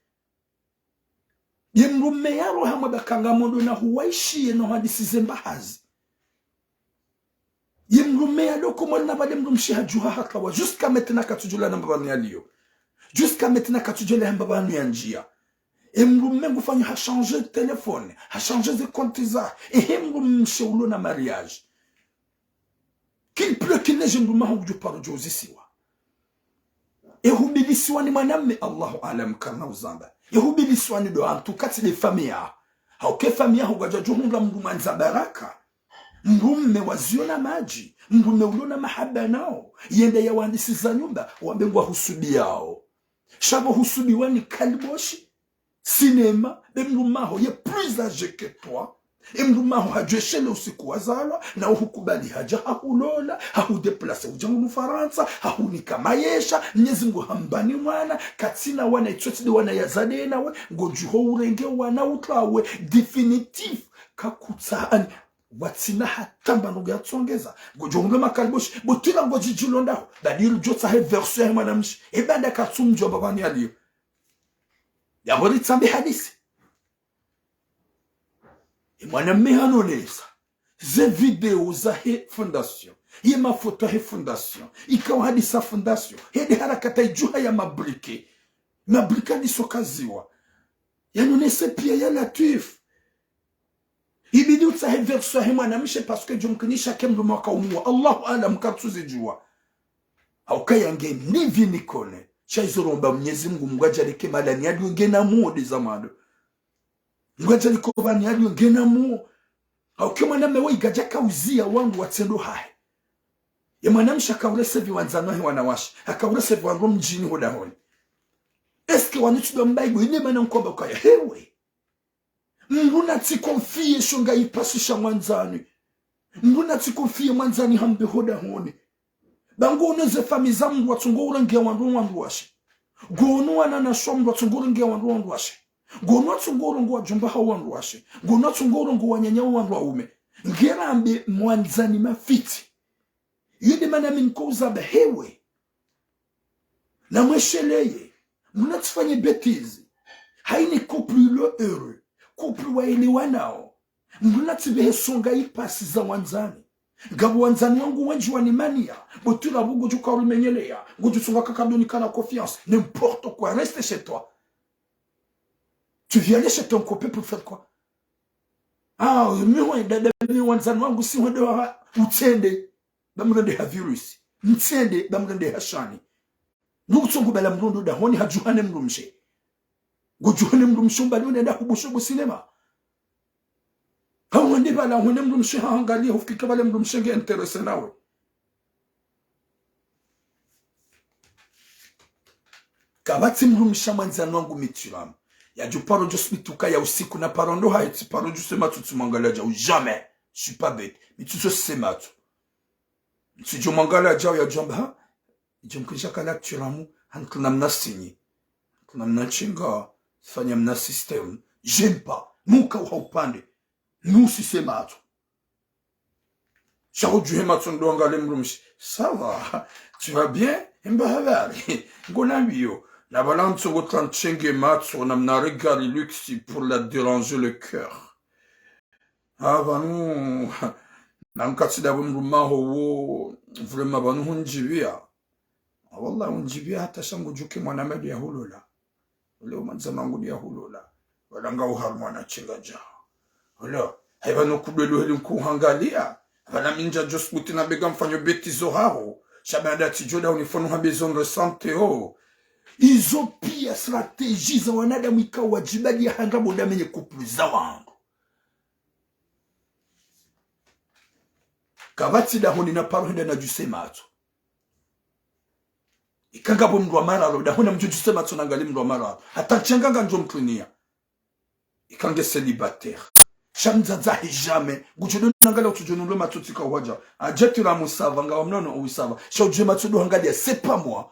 yemrume yaro hamwe bakangamondo na huwaishi no hadisize mbahazi yemrume yalo komo na bale mrumshi hajuha hakawa jusqu'à maintenant katujula na mbabani aliyo jusqu'à maintenant katujula mbabani ya njia emrume ngufanya ha changer de téléphone ha changer de compte za emrume ulo na mariage qu'il pleut qu'il neige mrume huju paro jozisiwa hubilisiwa ni mwanamme Allahu alam karna uzamba hubilisiwa ni do antukati de famia hauke famia hugajajuhunga mrumanza baraka mrume waziona maji mrume ulona mahaba nao yende ya wandisi za nyumba wambengwa husubi yao shabo husubi wani kalboshi cinema mrumaho ye plus âgé que toi mrumaho hajweshele usiku wazala na hukubali haja hakulola hakudeplace ujangu mfaransa hakunika mayesha Mwenyezi Mungu hambani mwana katina wana itotide wana yazade nawe ngojuho urenge wana utwawe definitif kakutsaani watina hatamba ngo yatsongeza ngojonga makalboshi botila ngojijilonda badiri jotsa he version ya mwanamshi ebanda katsumjo babani aliyo ya hori tsambe hadisi mwanamme hanonesa ze video za he fondation ye mafoto he fondation ikawa hadisa fondation hedi harakata ijuha ya mabrike ni sokaziwa yanonese pia ya latif ibidi utsahe verso he mwanamshe paske jumkinisha kemdu mwaka umua Allahu alam katsuzi jua haukayange nivi nikone chaizoromba Mwenyezi Mungu mwajarike malani yadu ngena muode zamado mwaja likobani yadu ngena muo hauke mwaname wa igajaka uzia wangu watendo hai ya mwanamsha kaurese viwanzano he wanawashi akaurese viwango mjini hodahoni eske wanitudo mbaibu ine mana mkomba kaya hewe mbona tikonfie shonga ipasisha mwanzani, mbona tikonfie mwanzani hambe hoda hone bangono ze fami zambu watungura ngia wandu washe gono wana na shombu watungura ngia wandu washe gono watungura ngia wajumba hao wandu washe gono watungura ngia wanyanya wandu waume ngera ambe mwanzani mafiti yede mana minkouza behewe na mwesheleye mbona tifanye betizi haini couple le heureux couple waelewanao mbona tibehe songa ipasi za wanzani Gabu wanzani wangu wenji wanimania Botula bugo juka ulimenyelea Goju sunga kakadoni kana confiance N'importe quoi, reste chez toi. Tu viens aller chez ton copain pour faire quoi? Ah, mi wanzani wangu si wende wa utende Bamurende ha virus Mtende bamurende ha shani Nukutungu bala mrundo da honi hajuhane mrumshe Gojuhane mrumshe mbali unenda kubushubu sinema Hawende bala hone mrumshe haangalia hufika bala mrumshe nge interese nawe. Kabati mrumshe mwanzani wangu mitiramu. Ya juparo josmituka ya usiku na parondo haiti paro jusematu tumangala jau. Jamais. Je suis pas bête. Mais tu se sematu. Si je mangala jau ya jamba ha. Jumkisha kala tiramu. Hanklina mna sinyi. Hanklina mna chinga. Fanya mna system. J'aime pas. Muka uhaupande. Nous si c'est matou. Chao du hematon donga lembrumshi. Ça va. Tu vas bien? Mba havari. Gonambio. La balance au tranchenge matsu. On a mna regali luxe pour la déranger le cœur. Ah, nous. Nankatsi da bumruma ho. Vraiment, banu hunjibia. Ah, wallah, hunjibia hata shangu juke mwanamedi ya hulola. Leo manzamangu ya hulola. Walanga uharmwana chinga jao. Hola, haiba no kubelu heli mkuhangalia. Hala minja jos mutina bega mfanyo betizo hao. Shabanda tijoda unifonu habezon resante ho. Izo pia strateji za wanadamu ikawa wajibali ya hangabo damenye kupuliza wangu. Kabati da honi na paro henda na jusema ato. Ikangabo mdwa maralo, da honi mju jusema ato nangali mdwa maralo. Hata chenganga njo mklinia. Ikange célibataire. Shamzaza hijame guchudu nangala utujunulu matutika waja ajeti la musava nga wamnono uwisava shaujue matudu hangalia c'est pas moi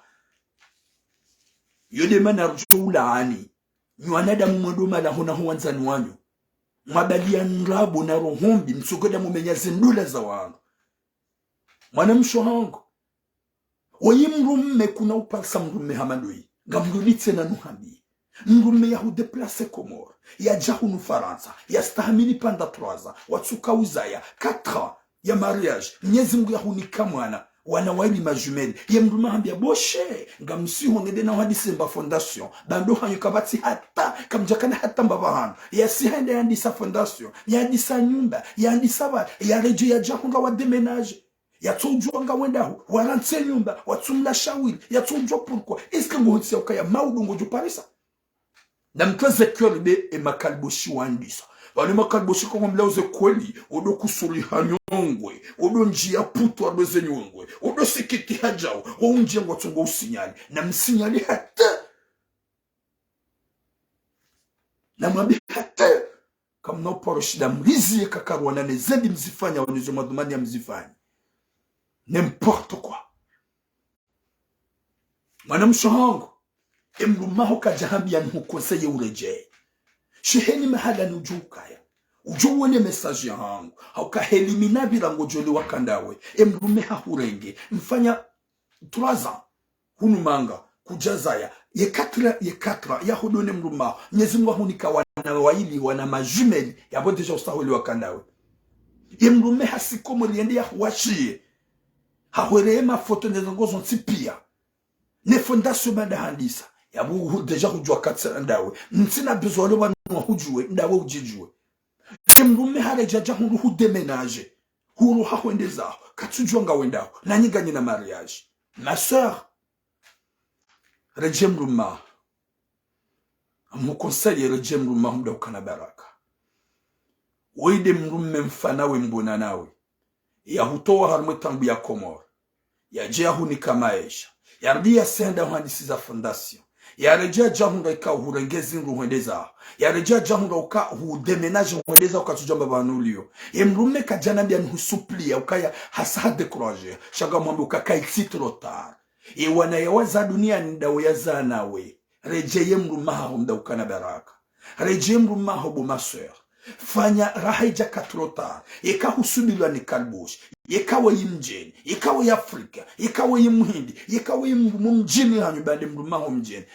yode mana rujula ani nywanada mwodoma la hona huwanzani wanyu mwabalia nrabu na rohombi msugoda mumenya zindula za wangu mwana msho hangu wayi mrumme kuna upalsa mrumme hamadoi gamrulitse na nuhambi mrumme ya hudeplase Komoro ya jahunu Faransa ya stahamili panda 3 ans watsuka uzaya 4 ans ya mariage Mwenyezi Mungu ya hunika mwana wana waili majumeli ya mrumme hambia boshe ngamsi hongede na hadisemba fondation bando hanyu kabati hata kamjakana hata mbabahano ya sihende ya ndisa fondation ya ndisa nyumba ya ndisa ba ya rejo ya jahunga wa deménage ya tujua nga wendaho warantse nyumba watumla shawili ya tujua pourquoi est-ce que ngohotsi ya ukaya maudungo ju parisa na mtweze kyolibe e makalboshi wandisa wani makalboshi kwa mlauze kweli odo kusuli hanyongwe odo njia putu wadoze nyongwe odo sikiti hajao wa unjia watungo usinyali na msinyali hata na mwabi hata kama na uparo shida mrizi ya kakaru wanane zedi mzifanya wanizo madhumani ya mzifanya n'importe quoi mwana mshohango emrumaho kajahambia ntukonseye ureje sheheni mahala nujukaya ujuwone message yangu haukahelimina bila ngojoli wakandawe emrume hahurenge mfanya 3 ans hunu manga kujazaya ye 4 ya hudone mrumaho Mwenyezi Mungu hunika wana waili wana majumeli yabo deja ustaholi wakandawe emrume hasikomo liende ya huashie hahwere mafoto nezongozo ntipia ne fondation banda handisa yabu deja hujua katsa ndawe ntina bezole banu hujue ndawe ujijue emrume hale jaja huru hudeménage huru hahwendeza katujua nga wendao na nyinganye na mariage ma sœur rejem ruma mu conseil rejem ruma humda ukana baraka wede mrume mfana we mbona nawe ya hutoa harmu tambu ya Komoro ya jia hunika maisha ya rdia senda handisi za fondation yarejea jahunda ika hurengezi ruhendeza yarejea jahunda uka hudemenage ruhendeza ukatujamba banulio emrume kajana bya nhusuplia ukaya hasa décourager shaga mwambe ukakaiti trotar wana yawaza dunia ndawo yazanawe rejeye mrumaho mdaukana baraka rejeye mrumaho bumaseur fanya rahaija katrotar ikahusubilwa ni kalbush ikawa yimjeni ikawa ya Afrika ikawa yimuhindi ikawa yimjini hanyu bande mrumaho mjeni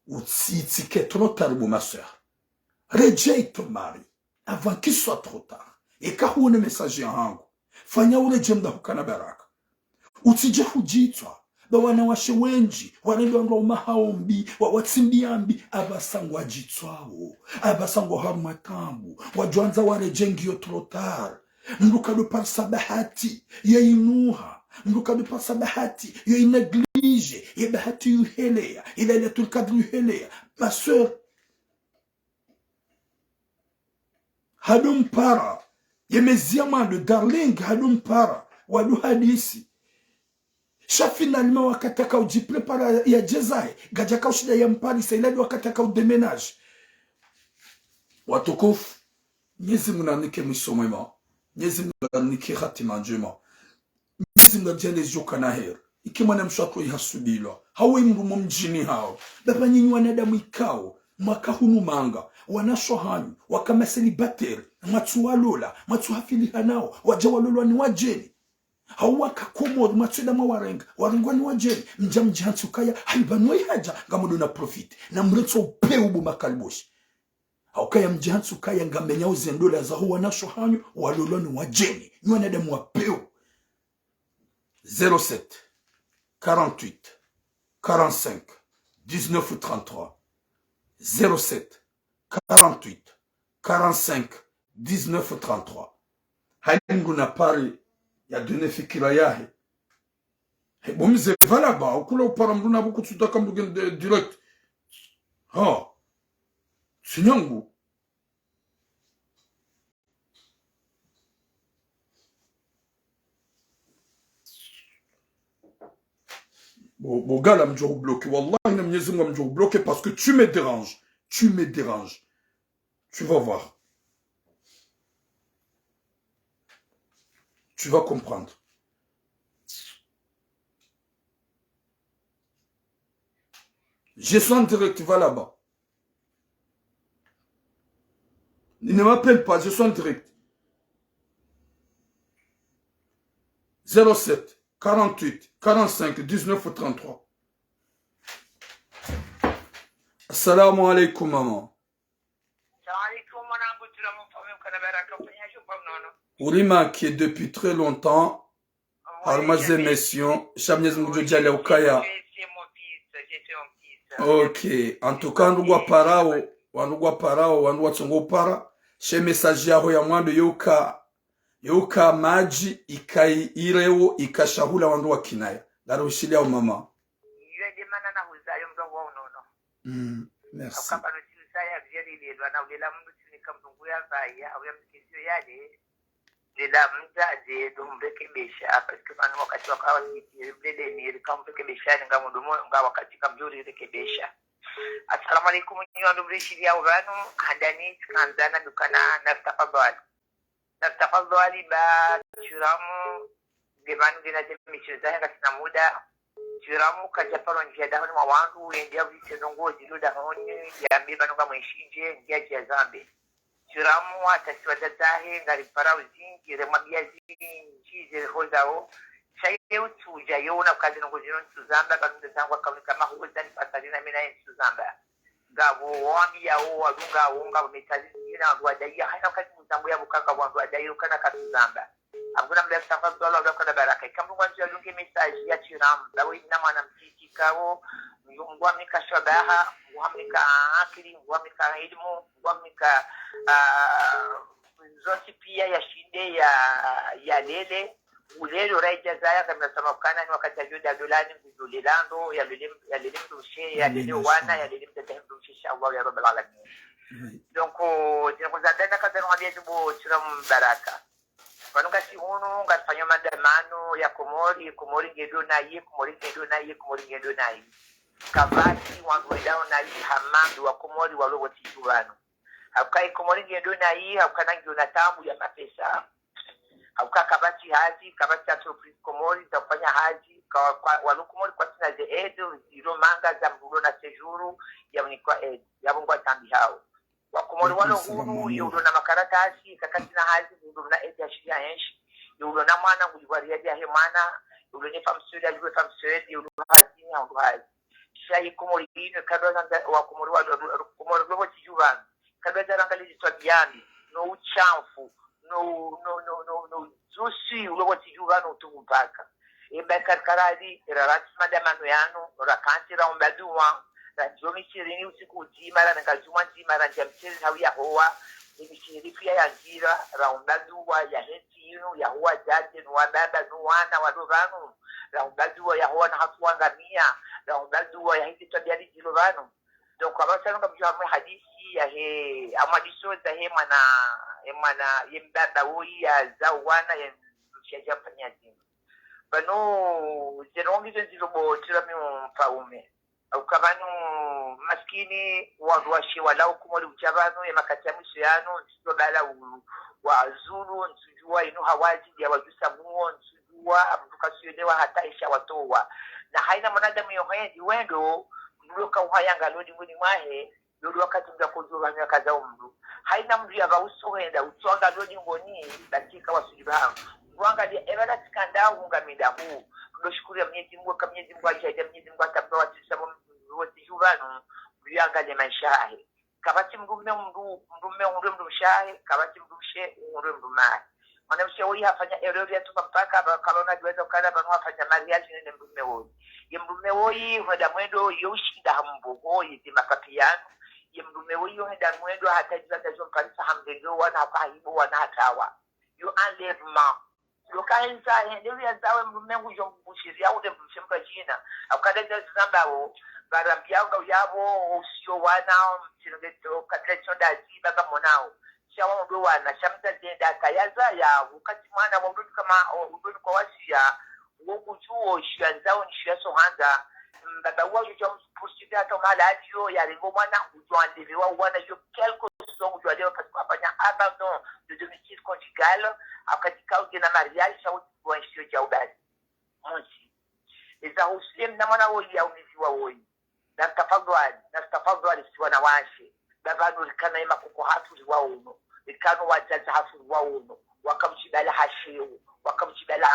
utsitike trotar bumaseur rejeye tomari avant qu'il soit trop tard ikahune message yangu fanya ureje mdaukana baraka utije hujitwa bawana washe wenji wanendo ndo mahaombi watsimbiambi abasangwa jitswawo abasangwa harmatambu wajwanza warejengio trotar ndukado par sabahati yainuha ndukado par sabahati yaineglige yebahati yuhelea ila tulkadru yuhelea ma sœur hadum para yemeziama de darling hadum para wadu hadisi Sha finalement wakataka ujiprepara ya jezai gajaka ushida ya mpari sailadi wakataka udemenage watukufu Mwenyezi Mungu anike mwisho mwema Mwenyezi Mungu anike hatima njema Mwenyezi Mungu ajende joka na heri ikimwana mshwako ihasubilwa hawe mrumo mjini hao baba nyinyi wanadamu ikao mwaka hunu manga wanasho hanyu wakameseli bateri matu walola matu hafili hanao waja walolwa ni wajeni hawaka komodo matweda mawarenga warengwani wajeni mjamjantu kaya haibanwe haja ngamudo na profit na mretso peubu makalboshi hawakaya mjantu kaya ngamenya uzendola za huwa nasho hanyu waloloni wajeni nywana demu wapeu 07 48 45 19 33 07 48 45 19 33 haingu na pari ya dune fikira yahe bomize valaba ukula upara mruna buku tutaka mbugen direct ha sinyangu Bogala mjou bloqué wallahi na Mwenyezi Mungu mjou bloqué parce que tu me déranges tu vas voir. Tu vas comprendre. Je suis en direct, va là-bas. Il ne m'appelle pas, je suis en direct. 07 48 45 19 33. Assalamu alaikum, maman. Oulima qui est depuis très longtemps, Harmaze Mission, Chabnez Moudjale Okaya. Ok, en tout cas, Ndugwa Parao, Wandwa Tsongo Para, chez messager ya mwando yoka maji, ikai ireo, ikashahula Wandwa Kinaya. Darushilia mama. Merci. Dila mzazi dumrekebisha parce que manu wakati wakawa mbele ni rikamrekebisha ngamudumo nga wakati kamjuri rekebisha. Assalamu alaikum nyondo mrishidia uranu handani kanzana dukana naftafadhali ba churamu gebanu dina michiza hanga sina muda churamu kajaparo njia dahoni mawandu yendia visezongo ziluda honi ya mbiba nunga mwishinje njia jia zambi churamu atasiwada zahe ngari parau zingi remabia zingi zirehozao shaye utuja yona kazi nunguzino ntuzamba kanunde zangwa kama huza ni pasalina mina ntuzamba gabu wambi ya wadunga wunga wametazi zingina wadaiya haina kazi mzambu ya bukaka wadaiya ukana katuzamba abuna mbele kutafadhu wala wadakada baraka ikambu wanzu ya lungi mesaji ya chiramu lawo inama na mtiki kao mwamika shabaha mwamika akili mwamika ilmu mwamika zote pia ya shinde ya lele ulelo raija zaya kama samakana ni wakati ajuda dolani kuzulilando ya lele mdushe ya lele wana ya lele mdatahe mdushe inshallah ya rabbal alamin. Donc zinakuzadana kaza nwabia jibu chiramu baraka wanuka si unu ngatfanyo maandamano ya komori gedo na ye kabati wandu wedao na hii hamambi wa komori walowo tijubano haukai komori ngendo na hii haukana ngendo na tamu ya mapesa hauka kabati haji kabati atropris komori za kufanya haji kwa walukomori kwa tina ze edu ziro manga za mbulo na sejuru ya unikwa edu ya mungwa tambi hao wakomori walo huru yudo na makaratasi kakati na haji yudo na edu ya shiria henshi yudo na mwana nguliwaria ya hemana yudo nifa msuri ajuwe fa msuri yudo haji ya yudo haji shayi komori ino kadwa wa komori walo komori lobo tijubano kadwa rangali jitwabiani no uchamfu no zusi ulobo tijubano tumupaka imba karkaradi rarati madamano yano rakanti raumbaduwa rajomi chirini usiku ujimara nangazuma njimara njamchiri hawi ya hoa imishiri pia ya njira raumbaduwa ya henti inu ya hoa jaje nuwa baba nuwana wadovano raumbaduwa ya hoa na hatuwa ngamia raumbaduwa ya hindi tabiari jilovano donc abasanga mjamwe hadisi ya he amadiso za he mana yembaba woyi ya zawana ya mshaja fanya zima bano zenongi zenzilobo tirami mpaume ukabanu maskini waduashi walau kumoli uchabanu ya makati ya mwisho yano nsujo bala wa zulu nsujua inu hawaji ya wajusa muo nsujua mtuka suyonewa hata isha watowa na haina mwanadamu yohendi wendo mluka uhayanga lodi mwini mwahe lodi wakati mga kujua nga kaza mlu haina mlu ya vausohenda utuanga lodi ngoni dakika wa sujubaha mwangalia ebala tikanda unga midamu kudoshukuru ya mnyezi mwa kama mnyezi mwa jaida mnyezi mwa tabwa tisamo wote jubano mliangalia maisha yake kabati mdume mshahe kabati mdumshe mdumae mwanamshe huyu hafanya error ya tupa mpaka kalona jiweza ukala banu afanya mariage nene mdume huyu ye mdume huyu hada mwendo yoshinda hambogo yiti makapiano ye mdume huyu hada mwendo hata jiweza jomparisa hamdego wana hapahibu wana hatawa you enlèvement lokaenza hendewe ya zawe mdumengu jombushiri ule mshemba jina akadeza zambao barambiao yabo usio wana mtinogeto katletonda ziba kama nao shawa ndo wana shamta zenda kayaza ya wakati mwana wa mdudu kama mdudu kwa wasia wokuchuo shianzao ni shiaso handa baba wao jompushiri hata mala adio ya ringo mwana ujoandewa wana yo quelque chose ujoandewa parce qu'on a abandon de domicile conjugal akatika ugena mariage cha uwanshio cha ubali mwanzi eza usem na mwana woi ya umiziwa woi na tafadhali siwa na washe babano likana ima kuko hatu liwa uno likano wajaza hatu liwa uno wakamchibala hasheo wakamchibala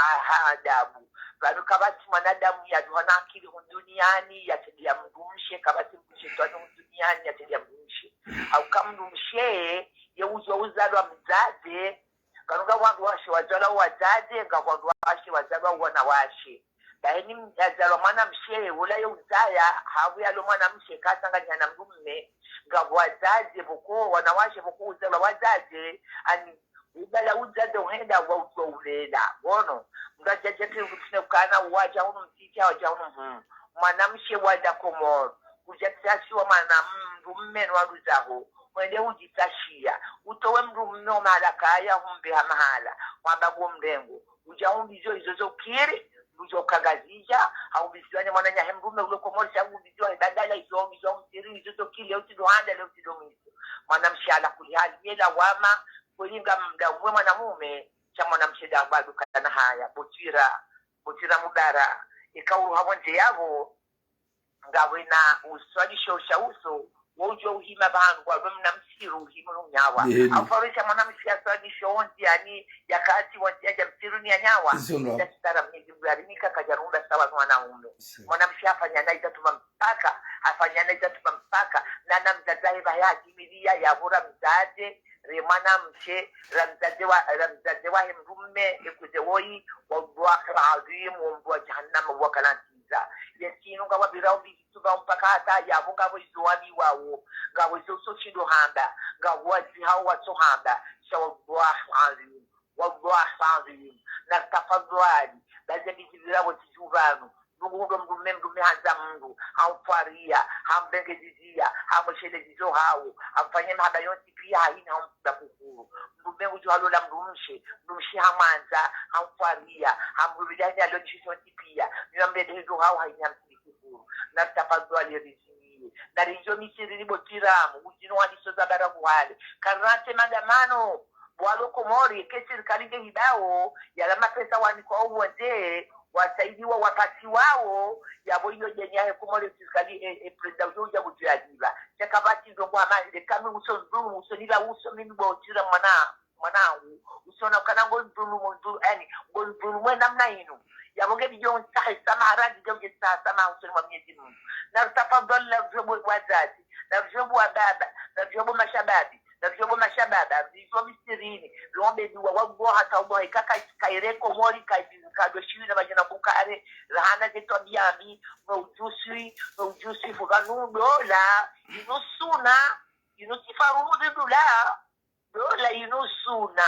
adabu bado kabati mwanadamu ya duhana akili duniani ya tedia mdumshe kabati mkushetwani duniani ya tedia mdumshe au kamdumshe ya uzalwa mzaze kanuga wandu washe wazala wazaze nga wandu washe wazala wana washe bahini yazala mwana mshe ula ya uzaya habu ya lo mwana mshe kasanga nyana mdumme nga wazaze buko wana washe buko uzala wazaze ani ubala uzaze uhenda wa uzolela bono nga jajete kutine ukana waja unu mtita waja unu mwana mshe wada komoro kujatasi wa mwana mdumme waduzaho mwende ujitashia utowe mdumme malakaya humbe hamahala wababu mrengo ujaumbizo izozo kiri ujo kagazija au biswane mwana nyahe mdumme ulo komori changu bizwa badala izo mtiri izozo kiri utido handa leo utido miso mwana mshala kulihali yela wama kulinga mda mwana mume cha mwana msheda bado kana haya butira mudara ikauru habonje yabo ngawe na uswaji shauso wojo uhima bantu kwa mna msiru himu nyawa afarisha mwana msiasa ni shonzi yani yakati wajaja msiru ni nyawa ndastara mnyezi mgarimika kajarunda sawa mwanaume mwana msiafa nyana itatuma mpaka na namzazae bayati milia ya bora mzaze remana mshe ramzaze wa mrume ekuze woi wa duakra azim wa jahannam wa kalantiza yesinu ngawa birao bituba mpaka hata yabo ngabo izuwani wawo ngabo izo chindo hamba ngabo hao wato hamba shawa azim na tafadhali lazima bizirabo tijubano nungu mdume hanza mungu hamfaria hambengezizia hamshelezizo hao amfanye mahaba yonti pia haina hamda kukuru mdume ujuhalola mdumshe hamanza hamfaria hamrubiani alonjishonti pia niambede hizo hao haina mtiki kukuru na tafadhali rizini na rijo misiri ribotiramu ujino waniso za baraguhale karate maandamano walo Komori ke serikali nge hibao ya mapesa waniko uweze wasaidiwa wapasi wao yabo hiyo jenyaye Komori serikali president uja kujiajiba chakabati zongo amande kama usonzuru usonila uso mimi botira mwanangu usona kanango ndulu yani ndulu mwana namna ino yabonge bijo sahi sama haradi joge sama usoni wa Mwenyezi Mungu na tafadhali la vyobo wazazi na vyobo wa baba na vyobo mashababi na vyobo mashababa vyobo misirini lombe duwa wagbo hata ubo ikaka kaire Komori kadoshiri na majana bukare lahana zetu biami ujusi fuganu dola inusuna inusifarumu dola inusuna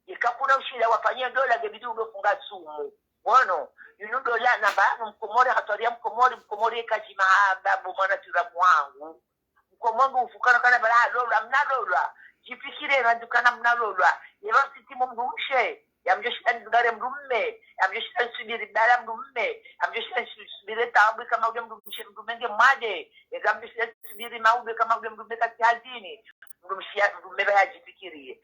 ikakuna ushila wafanyia dola gebidi udofunga sumu wono dola na baanu Mkomori hatoria Mkomori kajima babu mwana turamu wangu Mkomori ufukana kana bala dola jifikire randukana mnalolwa yevasitimu mdumshe yamjoshita nzigare mdumme yamjoshita nsubiri bala mdumme yamjoshita nsubiri tabu kama ule mdumenge mwade yamjoshita nsubiri maude kama ule mdumme kati hazini mdumme baya jifikirie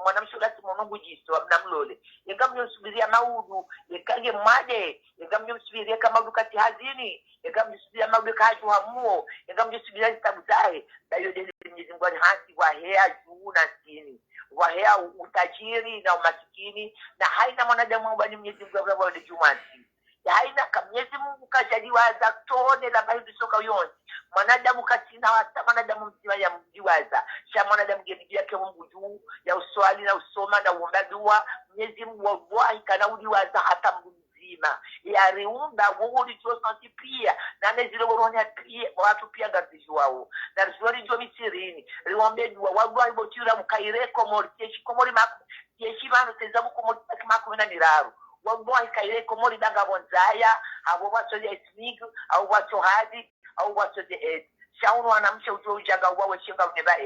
mwanamsho lati monongu jisto mnamlole yegamnyo nsubiria maudu yekage mwade yegamnyo nsubiria kama ule kati hazini yegamnyo nsubiria maude kaju hamuo yegamnyo nsubiria zitabu zae dayo dele Mwenyezi Mungu hasi wahea juu na chini wahea utajiri na umasikini na haina mwanadamu bali Mwenyezi Mungu ababa jumati ya haina Mwenyezi Mungu kajaliwaza tone la baadhi soka yonzi mwanadamu katina hata mwanadamu mzima ya mjiwaza sha mwanadamu geni yake Mungu juu ya uswali na usoma na uomba dua Mwenyezi Mungu wahi kana uliwaza hata mzima ya riumba wuri josanti pia na nezile woronya pia watu pia gazishi wao na rizwari jo misirini riwambe dua wagwa ibotira mukaire Komori mako yeshi bano tezamu Komori mako na niraru wagwa ikaire Komori danga bonzaya abo wacho ya ismig au wacho hadi au wacho de shaunu anamsha ujojaga wawe shinga uneba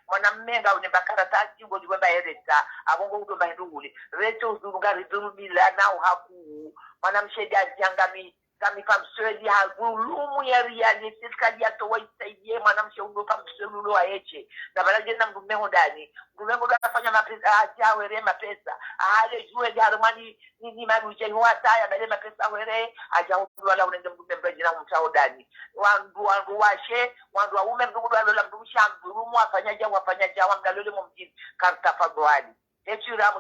mwanammenga uneba karatasi ngo liweba ereta abongo udo bahinduli reto uzunga riduru bila na uhaku mwanamshedi ajangami kami pamswedi hagulumu ya riyali serikali ya towa isaidie mwanamshe udo pamswedi wa eche na balaje na mdumengo ndani mdumengo afanya mapesa ajawe mapesa ahale juwe garmani ni maruje huata ya bale mapesa were ajawu wala unenge mdumengo jina mtao ndani wandu washe wandu waume mdumengo alola mdumisha mdurumu afanyaja wangalole mumjini kartafadwali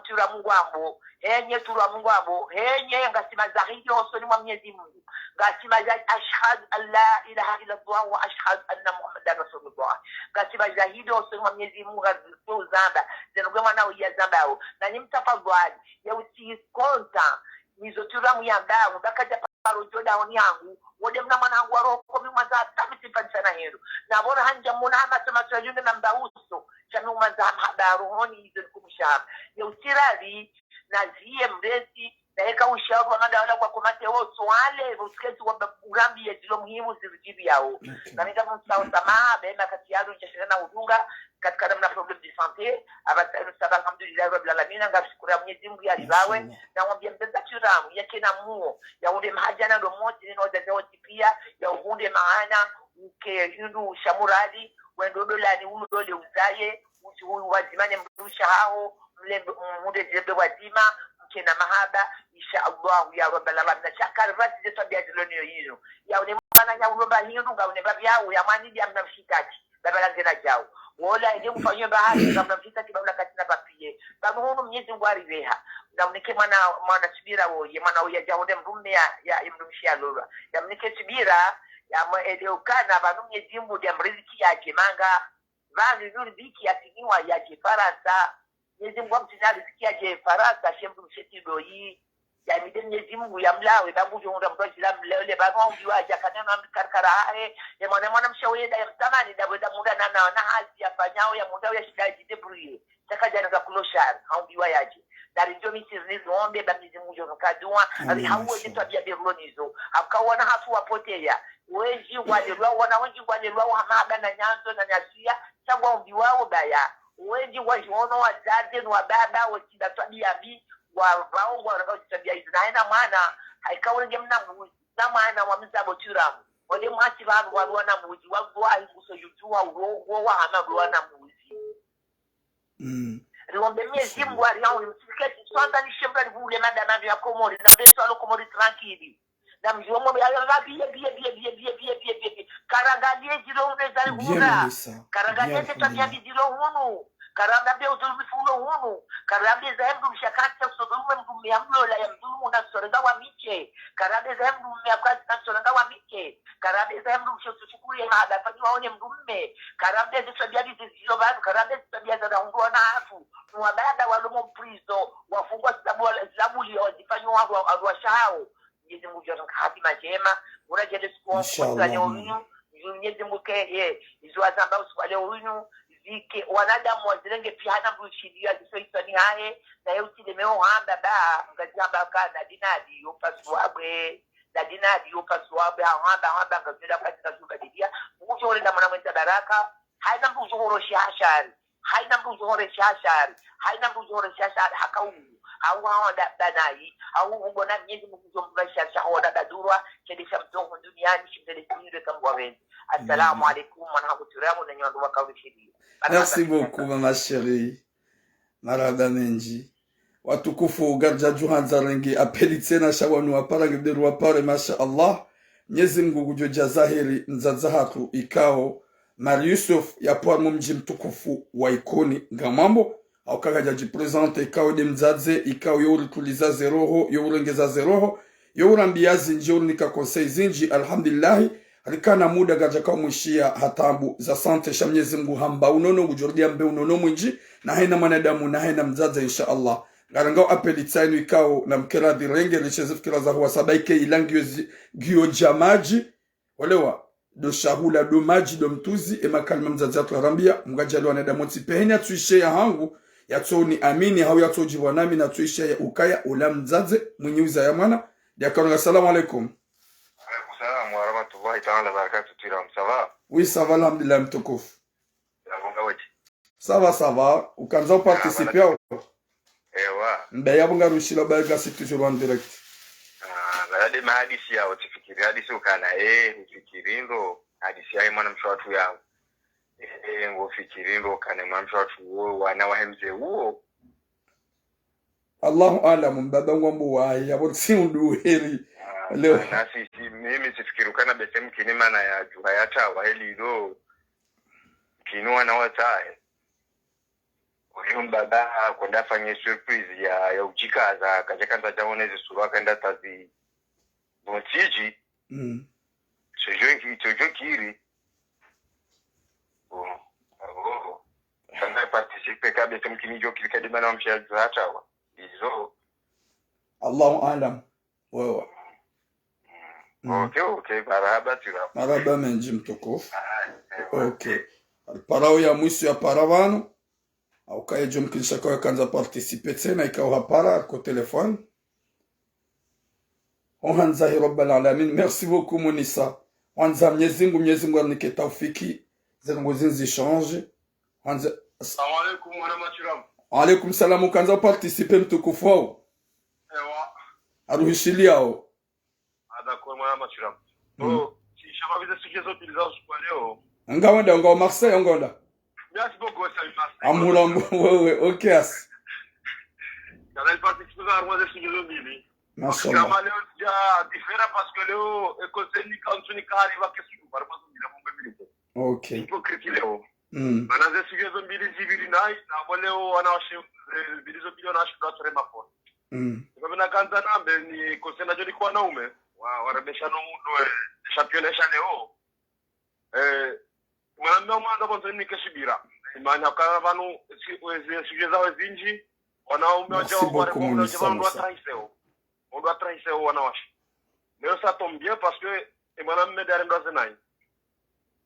Tura Mungu ambo henye tura Mungu ambo henye ngasima zahidi osoni mwa Mwenyezi Mungu ngasima zahidi ashhadu an la ilaha illa Allah wa ashhadu anna Muhammadan rasulullah ngasima zahidi osoni mwa Mwenyezi Mungu ngazo zamba zenogwe mwana uya zambao na nimtafadhali ya usikonta nizotura muyambao bakaja paro joda oni yangu wode mna mwana wangu waroko mwaza tamiti pansana hero na bora hanja muna hama sema tuyunde na mbauso chanu mwaza hadaru honi hizo kumshaba ya usirali na ziye mrezi na eka ushauri wa mada wala kwa komate woso wale usikezi wa urambi ya zilo muhimu zirujibi yao na nita msao samaa bema kati yadu nchashirana udunga katika namna problem di sante abata inu saba alhamdulillah rabbil alamin ngabishukura Mwenyezi Mungu yalibawe na mwambia mbeza chiramu yake na muo ya unde mahajana ndo moti nino zazewa tipia ya uhunde maana uke yundu shamuradi wendo dolani ulu dole uzaye huyu wazimane mrusha hao mle zebe wazima mkena mahaba insha Allah ya rabbil alamin na shakar rasi zetu bia dilonio hino ya une mwana ya uloba hino nga une babi yao ya mani ya mnamshikaji babala zena jao wala ende kufanywa bahari kama mnamshikaji babala katina papie babu huno Mwenyezi Mungu aliveha na mnike mwana subira woye mwana uya jaonde mrume ya mrumshia lora ya mnike subira ya mwedeukana banu Mwenyezi Mungu ya mriziki yake manga vani nuri biki ya tiniwa yake Faransa Mwenyezi Mungu mtinali riziki yake Faransa shembu msheti doi ya Mwenyezi Mungu ya mlawe babu jonda mdoji la mlawe babu mbiwaja kaneno amkarkara hae ya mwana mshaweda ya mtamani da muda na hazi ya fanyao ya muda ya shidaji debrouiller saka jana za kuloshar haumbiwa yaje dari ndio misiri zombe ba Mwenyezi Mungu jonakadua ali hawo jitu abia berlonizo akawana hatu wapotea wengi walelwa wana wengi walelwa hamaga na nyanzo na nyasia changwa umbiwao baya wengi wajono wazazi na baba wakida tabia bi wa vaongo wanao tabia hizo na ina maana haikawa nje mna na mwana wa mzabo chiramu wale mwati bantu walwana muzi wagwa inguso yujua urongo wa amagwana muzi riombe miezi mbwa yao msiketi swanda ni shembra vule madana ya komori na beso alo komori tranquili na mjomo ya bie karangalie jilo unezali huna karangalie tabia jilo hunu karambe udulmi fulo hunu karambe zaemdu mshakati usodulme mdumi ya mlola ya mdulmu na sorenga wa miche karambe zaemdu mshakati na sorenga wa miche karambe zaemdu mshakuri ya mahada fanyi waone mdumme karambe zisabia zizio badu karambe zisabia za hundua na hafu mwabada walumo mprizo wafungwa sababu liyo zifanyi wa shao Mwenyezi Mungu yote hatima njema unajede siku kwa leo huyu Mwenyezi Mungu hizo azamba usiku leo huyu zike wanadamu wazilenge pia hana mshidia zisoitani haye na yeye usilemeo hamba ba ngajamba kana dinadi yopaswabwe na dinadi yopaswabwe hamba ngazida katika subadia Mungu yule na mwana mwenza baraka haina mbuzo horoshi hashari haina mbuzo horoshi hashari haina mbuzo horoshi hashari hakau au haonda banai au mbona Mwenyezi Mungu zombrasha shahoda dadurwa kedisha mtongo duniani shindele kile kama wewe assalamu alaykum wa rahmatullahi wa nyandu wa kauli. Merci beaucoup mama chérie marada menji watukufu garja juhanza rengi apeli tena shawanu wapara ngederu wapare masha Allah Mwenyezi Mungu kujoja zahiri nzazahatu ikao Mariusuf ya poa mji mtukufu wa ikoni ngamambo au kakaja jipresente ikao de mzadze ikao yori tuliza zeroho yorengeza zeroho yorambiazi njio nika conseil zinji alhamdulillah alikana muda gaja kwa mwishia hatambu za sante sha Mwenyezi Mungu hamba unono ujordia mbe unono mwinji na haina manadamu na haina mzadze insha Allah garangao apeli tsainu ikao na mkera direnge licheze fikira za huwa sabaike ilangi gyo jamaji walewa do shahula do maji do mtuzi ema kalma mzadze atarambia mgajali wanadamu tipeheni atuishe ya hangu yatsoni amini hau yatsoji wanami na tuishe ya ukaya ula mzadze mwenyuza ya mwana diakano assalamu alaikum. Salam wa rahmatullahi ta'ala barakatuh tiram ça va? Oui ça va alhamdulillah mtukufu. Ça va ukanza participer au ewa mbe yabunga rushila baga si toujours en direct. Baada mahadisi ya utifikiri hadisi ukana ufikirindo hadisi ya mwana mshwatu yangu ngofikirindo kana mwana mshwatu huo wana wahemze huo Allahu alam mbaba ngombo wahi yabo tsindu heri leo nasi mimi sifikirukana besemu kinima na ya juhayata wa heli do kinua na watae uyu mbaba kwenda fanye surprise ya ujikaza kajakanda jaone zisuru kaenda tazi bontiji sojo kiri kanda participe ka besemu kinijo kilikadima na msha juhata wa izo Allahu alam wewe Okay, marahaba tira. Marahaba menji mtukufu. Okay. Parao ya mwisho ya paravano. Au kaya jom kinshaka ya kanza participe tena ikaw hapara ko telefone. Ohanzahi rabbal alamin. Merci beaucoup Monissa. Wanza Mwenyezi Mungu anike taufiki. Zengo zinzi change. Wanza Assalamu alaikum wa rahmatullahi. Wa alaikum salam kanza participe mtukufu wao. Ewa. Aruhishiliao. D'accord, mwana machira. Si shaba bize sujezo utiliza usiku leo. Ngawanda Marseille ngawanda. Merci beaucoup ça Marseille. Amulambo wewe okay as. Kana participe za armoise sujezo mbili. Mashallah. Kama leo ja different parce que leo ekoseni kansuni kali wakesu barba mbili bombe mbili. Okay. Ipo kritile. Banaze sujezo mbili zibiri nai na leo wanawashi bilizo bilioni ashuda trema po. Kwa bina kanza nambe ni kosena jodi kwa naume. Warabesha no mundo championnat leo mwana mwana bonzo ni keshibira imanya kwa vanu sijeza wezinji wanaume wajao wa traiseo ndo traiseo wanawashi leo ça tombe bien parce que mwana mmedare ndo zenai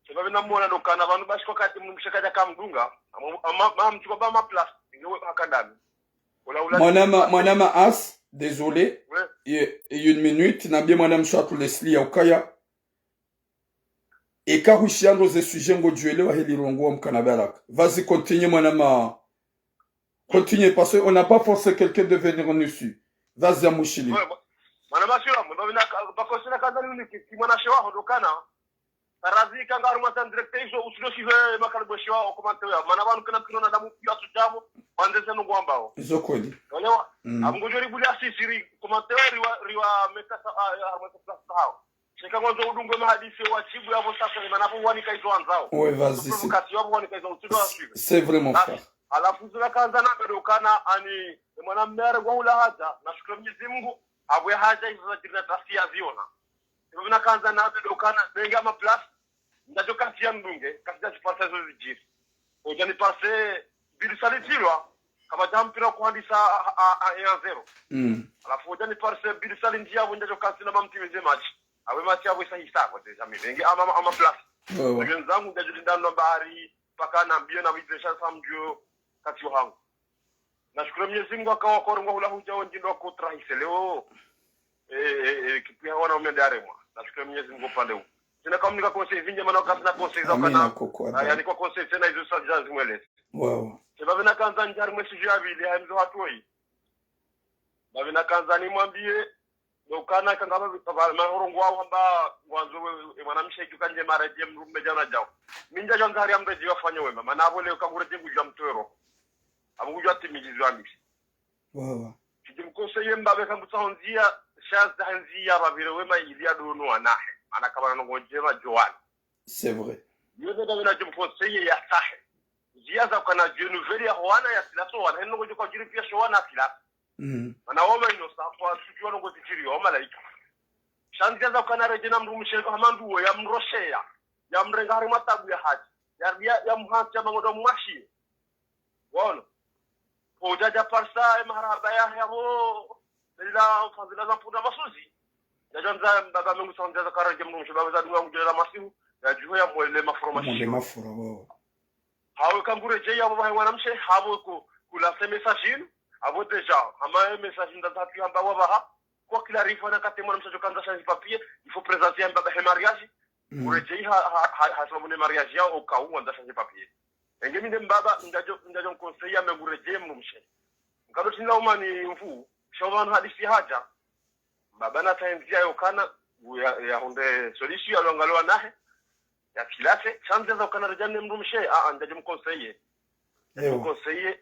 sababu namuona ndo kana vanu basi kwa kati mshakaja kama mdunga mtu kwa ba ma place ndio akadami Mwanama as désolé une minute na bien madame Chatou Leslie Okaya et karushiando ze sujet ngo duele wa heli rongo mkanabarak. Vas-y continue mwanama. Continue parce qu'on n'a pas forcé quelqu'un de venir en dessus. Vas-y Amushili. mana masira mbo bina bakosina kaza ni kimwana shewa hondokana tarazika ngaru matan directeur usulo sive makalbo shewa okomantewa mana banu kana kirona damu pia tujamo bandese no gwambao izokodi olewa amngojori buli asisiri komantewa riwa meta armata plus hao shika ngozo udungwe mahadisi wa chibu yavo sasa mana hapo wani kaizo anzao ouais vas-y kasi wabo wani kaizo usulo asive c'est vraiment frère alafu zina kanza na bedokana ani mwana mmere kwa ula haja na shukuru Mwenyezi Mungu abwe haja hizo za jirna tasia ziona hivyo na kanza na bedokana benga ma plus ndajo kasi ya mbunge kasi ya chipasa hizo zijiri ojani pase bili salitilwa kama jampira kuhandisa ya 0 alafu ojani pase bili salinjia ndajo kasi na mamtimize machi awe machi abwe sahi sako teza mibengi ama plus wenzangu ndajo ndano bahari paka na mbio na vitesha samjo kati wangu nashukuru Mwenyezi Mungu akawa korongo hula huja onjindo kutrahise leo kipia wana umendare mwa nashukuru Mwenyezi Mungu pale huko sina kama nika conseil vinje maana kasina conseil za kana yani kwa conseil tena hizo sajja zimweleze wow sababu na kanza njari mwesi ya vile hamzo hatoi babu na kanza ni mwambie dokana kangaba mahorongo wao amba mwanzo mwanamshe kanje maraje mrume jana jao minja janzari amreje wafanye wema maana hapo leo kagurete kujua mtoro amujua timijizo amisi wow kijimkoseye mbabe kambutsanzia shaza hanzia babire wema ilia dono anahe ana kama nongojema joan c'est vrai yote ndio najimkoseye ya sahe ziaza kana junuveli ya hoana ya silaso wana heno ngojo kwa jiri pia showana silaso ana woma ino sapo tukiwa ngo tijiri wa malaika shanziaza kana rejena mrumshe kwa mandu ya mrosheya ya mrengari matabu ya haji ya mhacha mangodo mwashi wona ojaja parsa maharaba ya ho bila fadhila za punda masuzi jajanza baba mungu sanjaza karaje mrumshe baba za dunga ngujela masihu ya juho ya mwele mafuro wow hawe kambure je ya baba wanamshe hawo kula message abo deja ama message ndatapi amba baba kwa kila rifa na kate mwana msajo kanza change papier il faut présenter un baba he mariage ureje ha sababu ne mariage yao au kaua nda change papier engemi ne baba ndajo conseiller amegureje mrumshe ngalo tinda umani mfu shobanu hadisi haja baba na taenzia yokana ya honde solution alongalo nahe ya kilase chanze za kana rejane mrumshe ndaje mconseiller mconseiller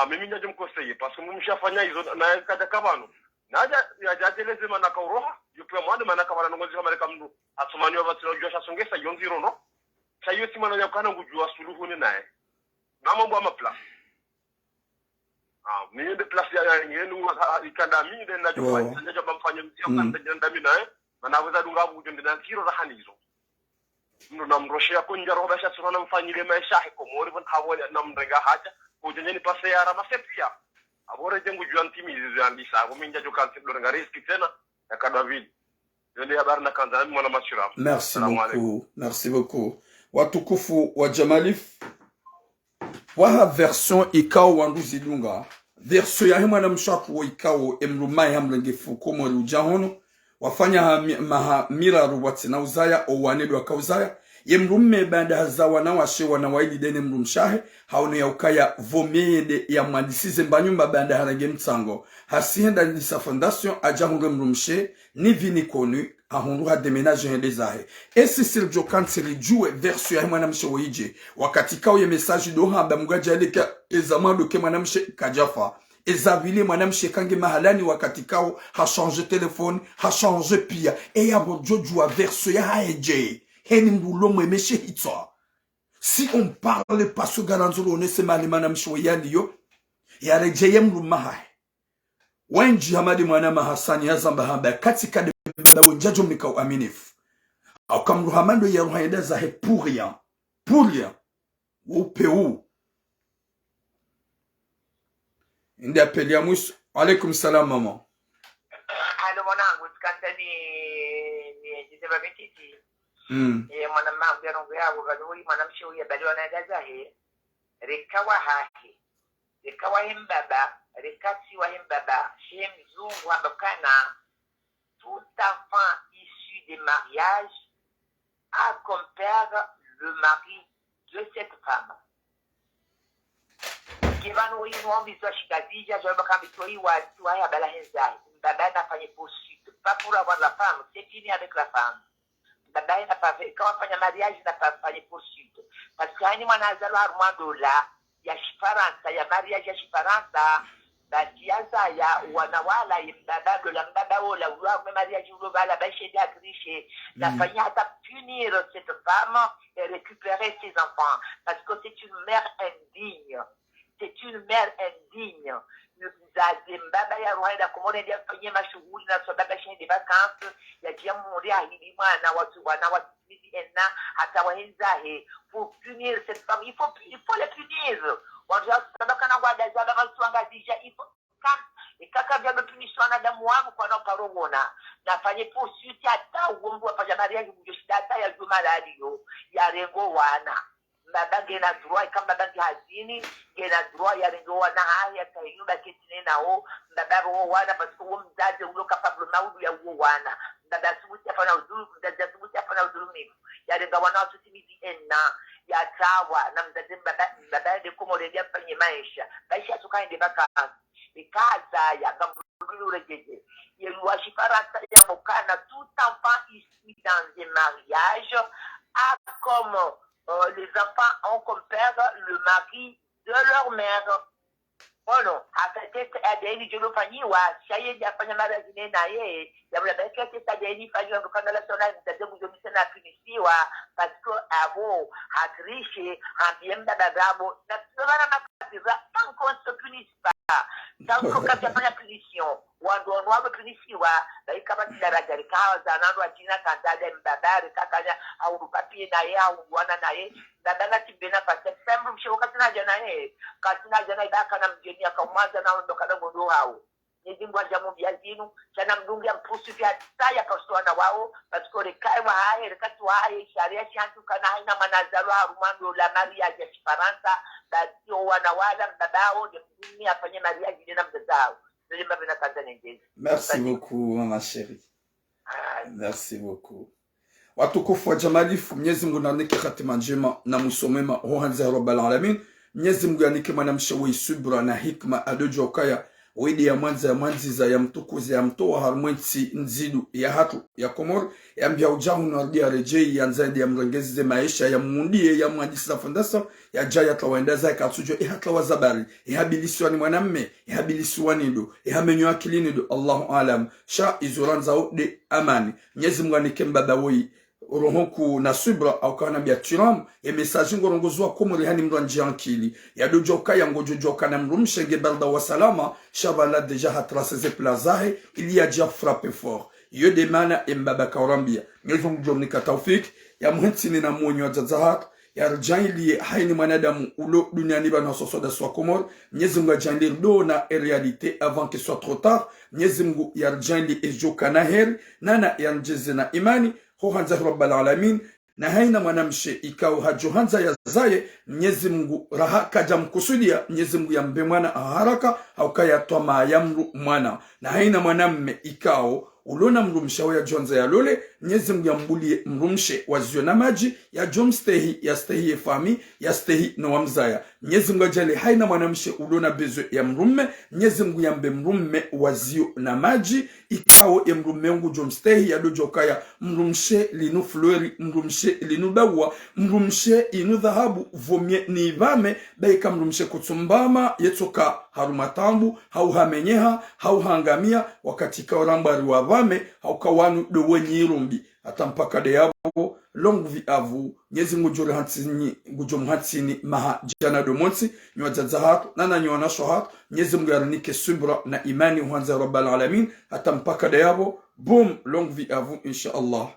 mimi ndaje mconseiller parce que mrumshe afanya hizo na kaja kabano naja yajeleze mana kauroha yupo mwana mana kabana ngozi kama reka mndu atumaniwa batiro josha songesa yonziro no chayo simana yakana ngujua suluhu ni naye mama mbwa mapla mimi de place ya ngenu ikanda mimi de ndaje fanya ndaje bamfanye mtio kanda ndami naye mana weza dunga bujo ndina kiro za hanizo ndo namroshia kunja roba sha tsona mfanyile maisha ko mori bon hawo namrenga haja ko jenye pase ya rama sepia abore jengu juantimi zizandisa ko minja jo kan tiblo nga riski tena ya kadavili ndio habari na kanza mwana mashira merci beaucoup watukufu wa Jamalif wa version ikao wanduzi dunga version ya mwana mshaku ikao emrumai hamlengefu ko mori ujahono wafanya miraru watina uzaya owanelu wakauzaya yemrumme banda hazawa na washewa na waili dene mrumshahe haone ya ukaya vomede ya mwadisize mbanyumba banda harage mtsango hasienda nisa fondation ajahunge mrumshe ni vini konu ahunduha demenage hendezahe esi Sergio Kanseri juwe verso ya mwanamshe waije wakati kao ye message doha amba mgaja eleka ezamando ke mwanamshe kajafa ezavile mwanamshe kange mahalani wakati kao ha change telefone ha change pia e ya bojojua verso ya haeje heni mbulo mwemeshe hitwa si on parle pas ce garanzolo on ese mali mwanamshe wayali yo ya rejeye mrumaha wenji hamadi mwanama Hasani yazamba hamba katika de babo njajo mika uaminifu au kamruhamando ya ruhaida zahe pour rien upeu ndi apeli ya mwisho. Alaikum salam mama. Halo mwanangu sikantani ni jisema mititi mwanamama yangu yao gadoi mwanamshe huyu baliwa na dazahe rikawa haki rikawa himbaba rikati wa himbaba shem zungu ambakana tout enfant issu de mariage a comme père le mari de cette femme. Kivano hii mwombi za shikazija zoeba kambitoi watu haya bala henzai. Mbaba nafanye poursuite pas pour avoir la femme, c'est fini avec la femme. Baba n'a pas fait, quand on fait un mariage, il n'a pas fait les poursuites. Parce que quand on a un Armando là, il y a Chifaransa, il y a mariage à Chifaransa, Batiaza, il y a Wanawala, il y a Mbaba, le Mbaba, la Oula, le mariage Ouloba, la Bachede à Griché. La famille a punir cette femme et récupérer ses enfants. Parce que c'est une mère indigne. C'est une mère indigne. Mbaba ya Rwanda kumone ndia fanyia mashughuli na sababu shinde vacances ya jamhuri ya hili mwana watu mizi ena hata wahenzahe pour punir cette femme. Il faut les punir. Wanja sadaka na gwada za baba tuangazisha il faut et kaka vya punition na damu wangu kwa na karongona na fanye poursuite hata uombo wa jamhuri ya mjoshidata ya juma radio ya rengo wana Mbaba gena droit kama Mbaba hazini gena droit ya rengo wana haya tayuba kitine nao Mbaba ho wana parce que wo mzazi ulo capable maudu ya wo wana Mbaba subuti hapa na udhuru mzazi subuti hapa na udhuru mifu ya rengo wana wasutimizi ena ya tawa na mzazi Mbaba de komoredia fanye maisha tukaende vacances ikaza ya gamulu rejeje yelwa Chifaransa ya mokana tout enfant issu dans un mariage a comme les enfants ont comme père le mari de leur mère. Oh non, afete adeni jolo fanyiwa shaye ya fanya marazine na ye ya mlabeka tete adeni fanyiwa ndokana la sona nitajebu jomisa na finisiwa parce que avo hakrishi ambienda dadabo na tsana makatiza tant qu'on se punisse pas tant qu'on kapya fanya punition wando wabo punisiwa kama tidaraja rikawa za nando ajina kandaja mbabari kakanya au papier na ye au wana na ye dadana tibena pasa sembu mshoka tinaja na ye katina jana idaka na mjeni akamwaza na ondoka na gondo hao nizimbu ajamu biazinu chana mdungi mpusu vya saya kastoana wao paskore kai wa hae rekatu wa hae sharia shantu kana haina manazalo harumando la maria ya Chifaransa basio wanawala mbabao ni mdungi afanye maria jina mzazao. Merci beaucoup, ma chérie. Merci beaucoup. Watukufu wa jamalifu, Mwenyezi Mungu anike hatima njema na musomema hohanza rabbal alamin. Mwenyezi Mungu anike manamshawi subra na hikma adojo kaya widi ya mwanziza ya mtukuzi ya mtoa harmwensi nzidu ya hatu ya komor ya mbia ujahu nardia rejei ya nzaidi ya mrengezi maisha ya mundie ya mwadisa fundasa ya jaya tawaendaza ya katsujo ihatla wa zabari ihabiliswa ni mwanamme ihabiliswa nido ihamenyo akili nido Allahu alam sha izuranza de amani. Mwenyezi Mungu anike mbabawoi rohoku na subra au kana bia tiram ya message ngorongozwa komori hani mru anjiankili ya dojoka ya ngojojoka na mrumshenge barda wa salama shabala deja hatraseze plazahe ili ya dia frappe fort yo de mana mbaba kaurambia ngezo mjomnika taufik ya mhetsini na mwonyo wa zazahat ya rjaili haini mwanadamu ulo duniani bana sosoda swa komor. Mwenyezi Mungu ajalie do na realite avant que soit trop tard. Mwenyezi Mungu ya rjaili ejoka na heri nana ya njeze na imani hohanza rabbal alamin na haina mwanamshe ikao hajohanza ya zaye. Mwenyezi Mungu raha kaja mkusudia Mwenyezi Mungu yambe mwana haraka au kaya toma yamru mwana na haina mwanamme ikao ulona mrumsha ya jonza ya lole. Mwenyezi Mungu yambulie mrumshe wazio na maji ya jomstehi ya stehi ya fami ya stehi na wamzaya. Mwenyezi Mungu ajali haina mwanamshe ulona bezo ya mrumme. Mwenyezi Mungu yambe mrumme wazio na maji ikao ya mrumme ungu jomstehi ya dojokaya mrumshe linu flori mrumshe linu bawa mrumshe inu dhahabu vomye ni vame baika mrumshe kutsumbama yetoka harumatambu hau hamenyeha hau hangamia wakati kaurambari wa vame hau kawanu dowe nyirumbi hata mpaka de yabo longue vie à vous. Mwenyezi Mungu jore hatsini ngujom hatsini maha jana domonsi nywazaza hatu nana nywana shohat. Mwenyezi Mungu yarinike subra na imani huanza rabbal alamin hata mpaka de yabo boom longue vie à vous inshallah.